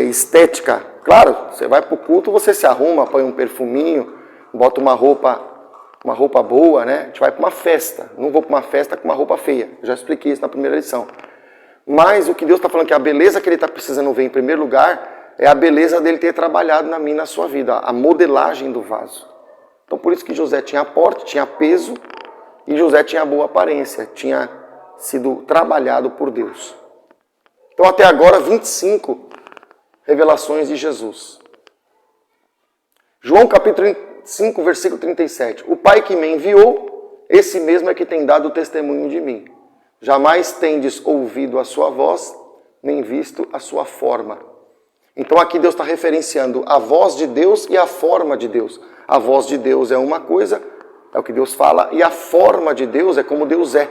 estética. Claro, você vai para o culto, você se arruma, põe um perfuminho, bota uma roupa boa, né? A gente vai para uma festa. Não vou para uma festa com uma roupa feia. Eu já expliquei isso na primeira lição. Mas o que Deus está falando que a beleza que Ele está precisando ver em primeiro lugar é a beleza dele ter trabalhado na minha e na sua vida, a modelagem do vaso. Então por isso que José tinha porte, tinha peso e José tinha boa aparência, tinha sido trabalhado por Deus. Então até agora 25 revelações de Jesus. João capítulo 5, versículo 37. O Pai que me enviou, esse mesmo é que tem dado testemunho de mim. Jamais tendes ouvido a sua voz, nem visto a sua forma. Então aqui Deus está referenciando a voz de Deus e a forma de Deus. A voz de Deus é uma coisa, é o que Deus fala, e a forma de Deus é como Deus é.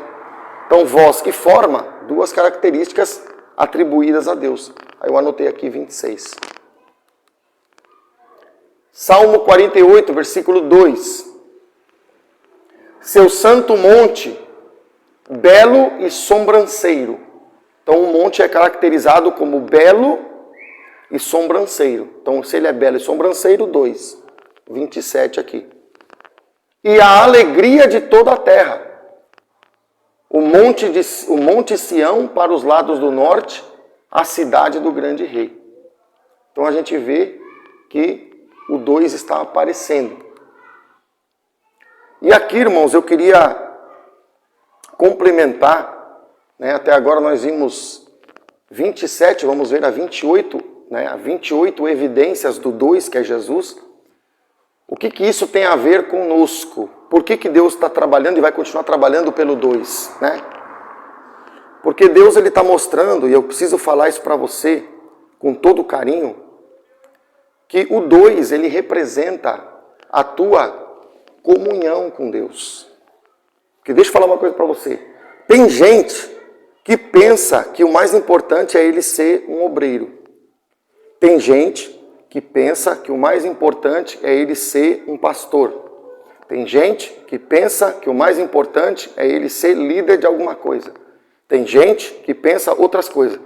Então voz e forma, duas características atribuídas a Deus. Aí eu anotei aqui 26. Salmo 48, versículo 2. Seu santo monte, belo e sobranceiro. Então o monte é caracterizado como belo e sobranceiro. Então se ele é belo e sobranceiro, 2. 27 aqui. E a alegria de toda a terra. O monte Sião para os lados do norte, a cidade do grande rei. Então a gente vê que o 2 está aparecendo. E aqui, irmãos, eu queria complementar, né? Até agora nós vimos 27, vamos ver a 28, né? A 28 evidências do 2, que é Jesus. O que isso tem a ver conosco? Por que Deus está trabalhando e vai continuar trabalhando pelo 2, né? Porque Deus está mostrando, e eu preciso falar isso para você com todo carinho, que o 2, ele representa a tua comunhão com Deus. Porque deixa eu falar uma coisa para você. Tem gente que pensa que o mais importante é ele ser um obreiro. Tem gente que pensa que o mais importante é ele ser um pastor. Tem gente que pensa que o mais importante é ele ser líder de alguma coisa. Tem gente que pensa outras coisas.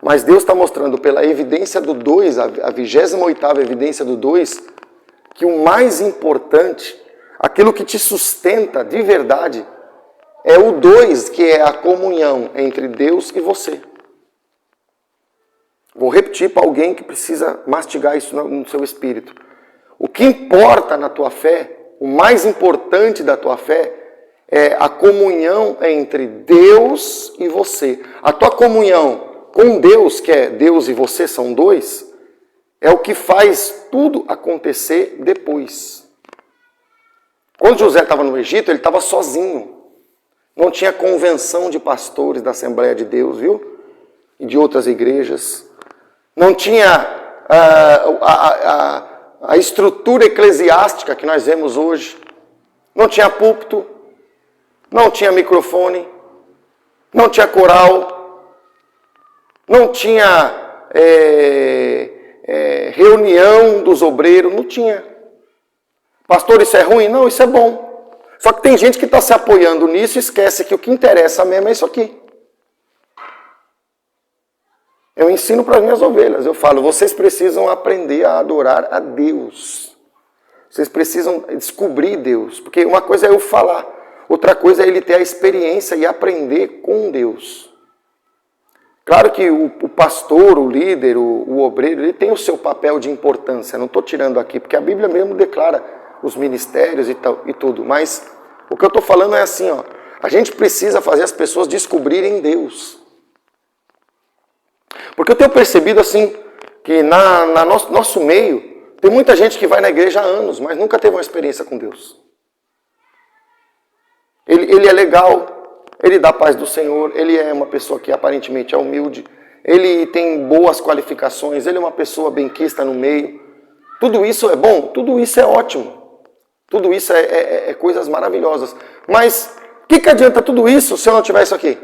Mas Deus está mostrando pela evidência do 2, a 28ª evidência do 2, que o mais importante, aquilo que te sustenta de verdade, é o 2, que é a comunhão entre Deus e você. Vou repetir para alguém que precisa mastigar isso no seu espírito. O que importa na tua fé, o mais importante da tua fé, é a comunhão entre Deus e você. A tua comunhão com Deus, que é Deus e você são 2, é o que faz tudo acontecer depois. Quando José estava no Egito, ele estava sozinho. Não tinha convenção de pastores da Assembleia de Deus, viu? E de outras igrejas. Não tinha a estrutura eclesiástica que nós vemos hoje. Não tinha púlpito. Não tinha microfone. Não tinha coral. Não tinha reunião dos obreiros. Não tinha. Pastor, isso é ruim? Não, isso é bom. Só que tem gente que está se apoiando nisso e esquece que o que interessa mesmo é isso aqui. Eu ensino para as minhas ovelhas. Eu falo, vocês precisam aprender a adorar a Deus. Vocês precisam descobrir Deus. Porque uma coisa é eu falar. Outra coisa é ele ter a experiência e aprender com Deus. Claro que o pastor, o líder, o obreiro, ele tem o seu papel de importância. Não estou tirando aqui, porque a Bíblia mesmo declara os ministérios e tudo. Mas o que eu estou falando é assim, ó. A gente precisa fazer as pessoas descobrirem Deus. Porque eu tenho percebido assim, que nosso meio, Tem muita gente que vai na igreja há anos, mas nunca teve uma experiência com Deus. Ele é legal, ele dá a paz do Senhor, ele é uma pessoa que aparentemente é humilde, ele tem boas qualificações, ele é uma pessoa benquista no meio. Tudo isso é bom, tudo isso é ótimo. Tudo isso é coisas maravilhosas. Mas o que adianta tudo isso se eu não tiver isso aqui?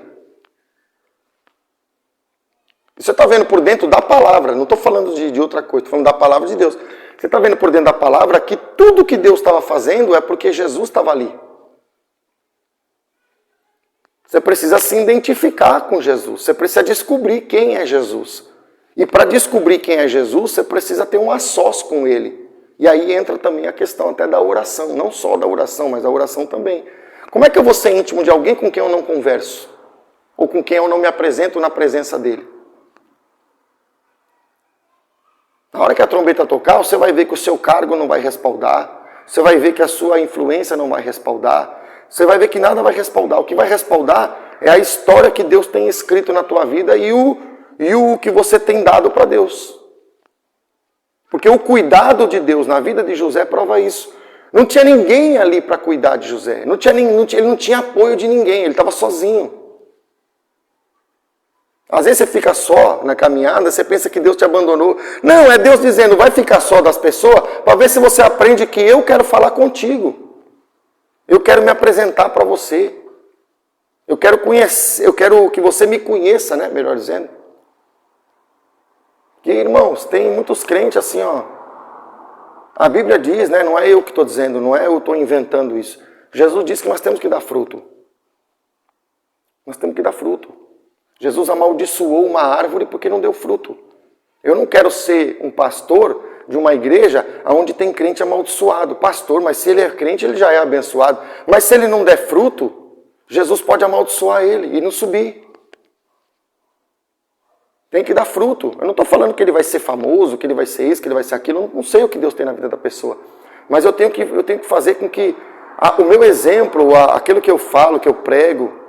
Você está vendo por dentro da palavra, não estou falando de outra coisa, estou falando da palavra de Deus. Você está vendo por dentro da palavra que tudo que Deus estava fazendo é porque Jesus estava ali. Você precisa se identificar com Jesus, você precisa descobrir quem é Jesus. E para descobrir quem é Jesus, você precisa ter um a sós com Ele. E aí entra também a questão até da oração, não só da oração, mas da oração também. Como é que eu vou ser íntimo de alguém com quem eu não converso? Ou com quem eu não me apresento na presença dele? Na hora que a trombeta tocar, você vai ver que o seu cargo não vai respaldar, você vai ver que a sua influência não vai respaldar, você vai ver que nada vai respaldar. O que vai respaldar é a história que Deus tem escrito na tua vida e o que você tem dado para Deus. Porque o cuidado de Deus na vida de José prova isso. Não tinha ninguém ali para cuidar de José. Ele não tinha apoio de ninguém, ele estava sozinho. Às vezes você fica só na caminhada, você pensa que Deus te abandonou. Não, é Deus dizendo, vai ficar só das pessoas, para ver se você aprende que eu quero falar contigo. Eu quero me apresentar para você. Eu quero que você me conheça, né? Melhor dizendo. Porque, irmãos, tem muitos crentes assim, ó. A Bíblia diz, né? Não é eu que estou dizendo, não é eu estou inventando isso. Jesus disse que nós temos que dar fruto. Nós temos que dar fruto. Jesus amaldiçoou uma árvore porque não deu fruto. Eu não quero ser um pastor de uma igreja onde tem crente amaldiçoado. Pastor, mas se ele é crente, ele já é abençoado. Mas se ele não der fruto, Jesus pode amaldiçoar ele e não subir. Tem que dar fruto. Eu não estou falando que ele vai ser famoso, que ele vai ser isso, que ele vai ser aquilo. Eu não sei o que Deus tem na vida da pessoa. Mas eu tenho que fazer com que o meu exemplo, aquilo que eu falo, que eu prego,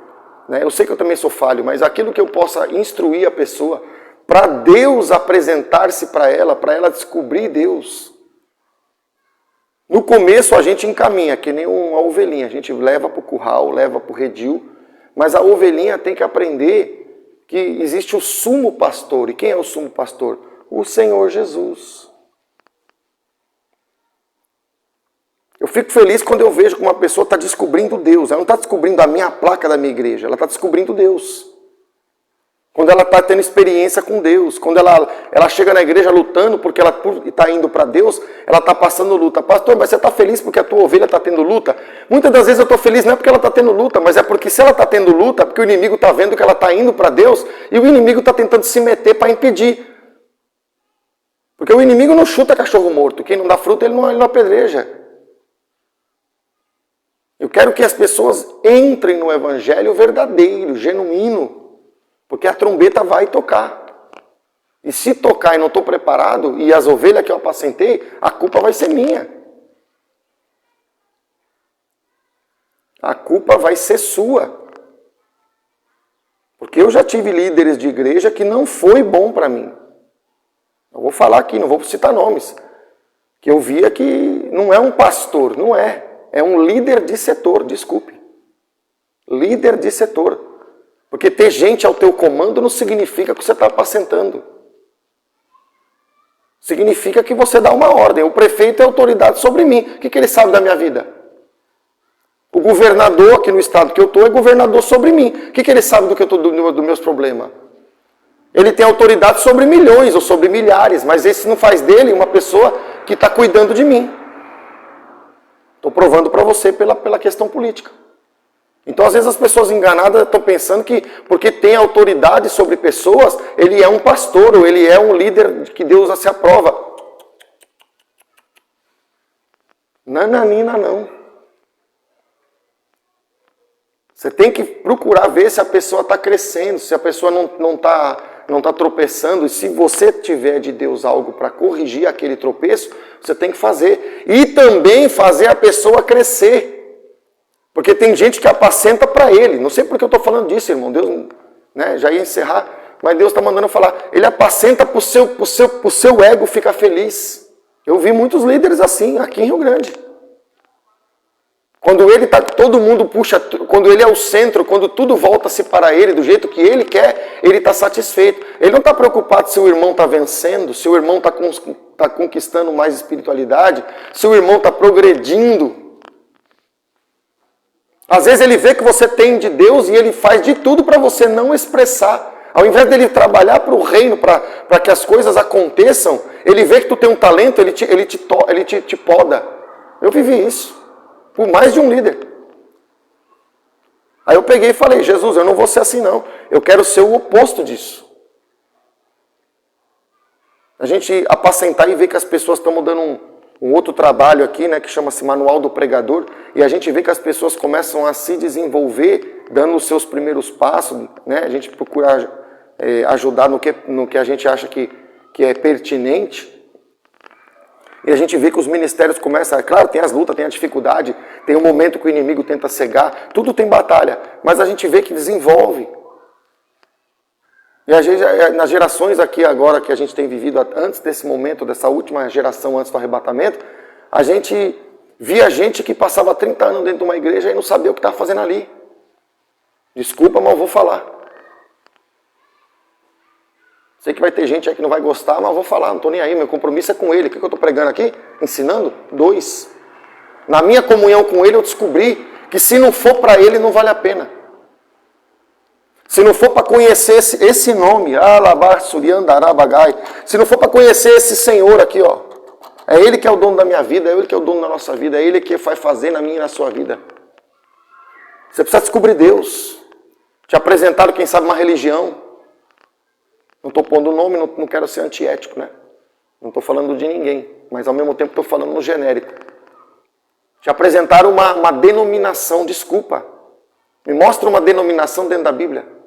né? Eu sei que eu também sou falho, mas aquilo que eu possa instruir a pessoa, para Deus apresentar-se para ela descobrir Deus. No começo a gente encaminha, que nem uma ovelhinha, a gente leva para o curral, leva para o redil, mas a ovelhinha tem que aprender que existe o sumo pastor. E quem é o sumo pastor? O Senhor Jesus. Eu fico feliz quando eu vejo que uma pessoa está descobrindo Deus. Ela não está descobrindo a minha placa da minha igreja, ela está descobrindo Deus. Quando ela está tendo experiência com Deus, quando ela chega na igreja lutando porque ela está indo para Deus, ela está passando luta. Pastor, mas você está feliz porque a tua ovelha está tendo luta? Muitas das vezes eu estou feliz não é porque ela está tendo luta, mas é porque se ela está tendo luta, é porque o inimigo está vendo que ela está indo para Deus e o inimigo está tentando se meter para impedir. Porque o inimigo não chuta cachorro morto, quem não dá fruta ele não apedreja. Eu quero que as pessoas entrem no evangelho verdadeiro, genuíno, porque a trombeta vai tocar. E se tocar e não estou preparado, e as ovelhas que eu apacentei, a culpa vai ser minha. A culpa vai ser sua. Porque eu já tive líderes de igreja que não foi bom para mim. Eu vou falar aqui, não vou citar nomes. Que eu via que não é um pastor, não é. É um líder de setor, desculpe. Líder de setor. Porque ter gente ao teu comando não significa que você está apacentando. Significa que você dá uma ordem. O prefeito é autoridade sobre mim. O que ele sabe da minha vida? O governador aqui no estado que eu estou é governador sobre mim. O que ele sabe dos meus problemas? Ele tem autoridade sobre milhões ou sobre milhares, mas esse não faz dele uma pessoa que está cuidando de mim. Estou provando para você pela questão política. Então, às vezes, as pessoas enganadas estão pensando que, porque tem autoridade sobre pessoas, ele é um pastor, ou ele é um líder que Deus se aprova. Nananina, não. Você tem que procurar ver se a pessoa está crescendo, se a pessoa não está tropeçando. E se você tiver de Deus algo para corrigir aquele tropeço, você tem que fazer. E também fazer a pessoa crescer. Porque tem gente que apacenta para ele. Não sei por que eu estou falando disso, irmão. Deus, né, já ia encerrar, mas Deus está mandando eu falar. Ele apacenta para o seu ego ficar feliz. Eu vi muitos líderes assim, aqui em Rio Grande. Quando ele tá, todo mundo puxa, quando ele é o centro, quando tudo volta-se para ele, do jeito que ele quer, ele está satisfeito. Ele não está preocupado se o irmão está vencendo, se o irmão está conquistando mais espiritualidade, se o irmão está progredindo. Às vezes ele vê que você tem de Deus e ele faz de tudo para você não expressar. Ao invés dele trabalhar para o reino, para que as coisas aconteçam, ele vê que tu tem um talento, ele te poda. Eu vivi isso. Por mais de um líder. Aí eu peguei e falei, Jesus, eu não vou ser assim não. Eu quero ser o oposto disso. A gente apacentar e ver que as pessoas estão dando um outro trabalho aqui, né, que chama-se Manual do Pregador, e a gente vê que as pessoas começam a se desenvolver, dando os seus primeiros passos, né, a gente procura ajudar no que a gente acha que é pertinente. E a gente vê que os ministérios começam, claro, tem as lutas, tem a dificuldade, tem um momento que o inimigo tenta cegar, tudo tem batalha, mas a gente vê que desenvolve. E a gente, nas gerações aqui agora que a gente tem vivido, antes desse momento, dessa última geração antes do arrebatamento, a gente via gente que passava 30 anos dentro de uma igreja e não sabia o que estava fazendo ali. Desculpa, mas eu vou falar. Sei que vai ter gente aí que não vai gostar, mas eu vou falar, não estou nem aí, meu compromisso é com ele. O que eu estou pregando aqui? Ensinando? 2. Na minha comunhão com ele eu descobri que se não for para ele não vale a pena. Se não for para conhecer esse nome, se não for para conhecer esse Senhor aqui, ó, é Ele que é o dono da minha vida, é Ele que é o dono da nossa vida, é Ele que vai fazer na minha e na sua vida. Você precisa descobrir Deus. Te apresentaram, quem sabe, uma religião. Não estou pondo o nome, não quero ser antiético, né? Não estou falando de ninguém, mas ao mesmo tempo estou falando no genérico. Te apresentaram uma denominação, desculpa. Me mostra uma denominação dentro da Bíblia.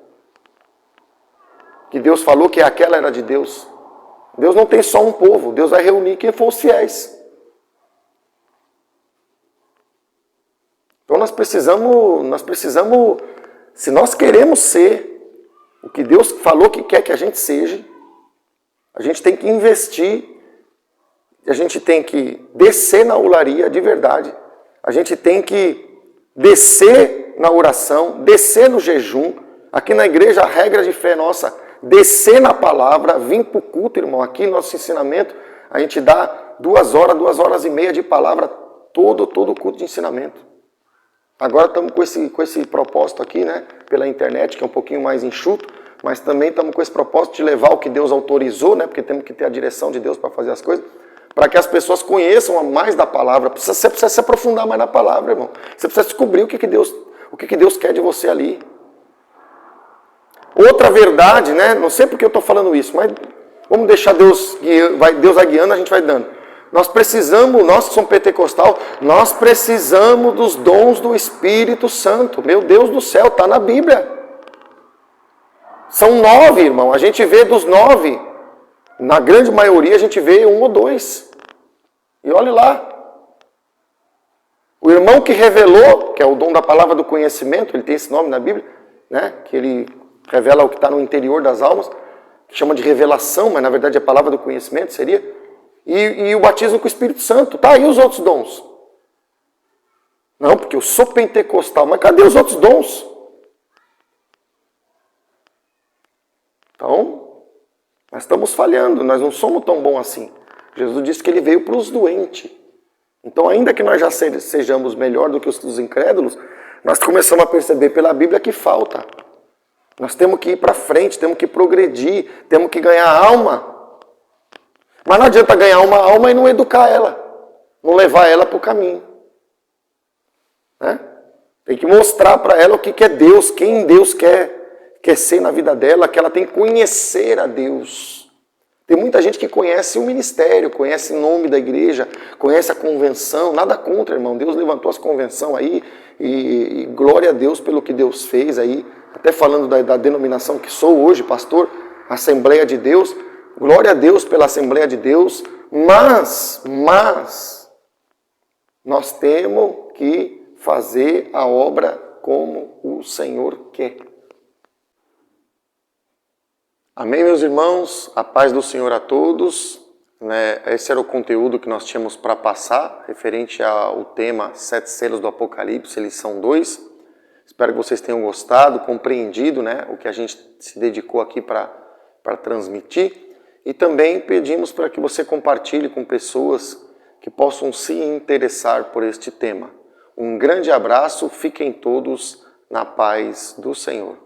Que Deus falou que aquela era de Deus. Deus não tem só um povo, Deus vai reunir quem for os fiéis. Então nós precisamos, se nós queremos ser o que Deus falou que quer que a gente seja, a gente tem que investir, a gente tem que descer na olaria de verdade, a gente tem que descer na oração, descer no jejum. Aqui na igreja a regra de fé nossa, descer na palavra, vir para o culto, irmão. Aqui no nosso ensinamento, a gente dá 2 horas, 2 horas e meia de palavra, todo culto de ensinamento. Agora estamos com esse propósito aqui, né, pela internet, que é um pouquinho mais enxuto, mas também estamos com esse propósito de levar o que Deus autorizou, né, porque temos que ter a direção de Deus para fazer as coisas, para que as pessoas conheçam mais da palavra. Você precisa se aprofundar mais na palavra, irmão. Você precisa descobrir o que Deus quer de você ali. Outra verdade, né, não sei porque eu estou falando isso, mas vamos deixar Deus vai guiando, a gente vai dando. Nós que somos pentecostal, nós precisamos dos dons do Espírito Santo. Meu Deus do céu, está na Bíblia. São 9, irmão. A gente vê dos 9, na grande maioria a gente vê 1 ou 2. E olhe lá. O irmão que revelou, que é o dom da palavra do conhecimento, ele tem esse nome na Bíblia, né? Que ele revela o que está no interior das almas, que chama de revelação, mas na verdade a palavra do conhecimento seria. E o batismo com o Espírito Santo. Tá aí os outros dons. Não, porque eu sou pentecostal. Mas cadê os outros dons? Então, nós estamos falhando. Nós não somos tão bons assim. Jesus disse que ele veio para os doentes. Então, ainda que nós já sejamos melhor do que os incrédulos, nós começamos a perceber pela Bíblia que falta. Nós temos que ir para frente, temos que progredir, temos que ganhar alma. Mas não adianta ganhar uma alma e não educar ela, não levar ela para o caminho. Né? Tem que mostrar para ela o que é Deus, quem Deus quer ser na vida dela, que ela tem que conhecer a Deus. Tem muita gente que conhece o ministério, conhece o nome da igreja, conhece a convenção, nada contra, irmão. Deus levantou as convenções aí e glória a Deus pelo que Deus fez aí. Até falando da denominação que sou hoje, pastor, Assembleia de Deus. Glória a Deus pela Assembleia de Deus, mas nós temos que fazer a obra como o Senhor quer. Amém, meus irmãos? A paz do Senhor a todos. né? Esse era o conteúdo que nós tínhamos para passar, referente ao tema 7 selos do Apocalipse, lição 2. Espero que vocês tenham gostado, compreendido, né, o que a gente se dedicou aqui para transmitir. E também pedimos para que você compartilhe com pessoas que possam se interessar por este tema. Um grande abraço, fiquem todos na paz do Senhor.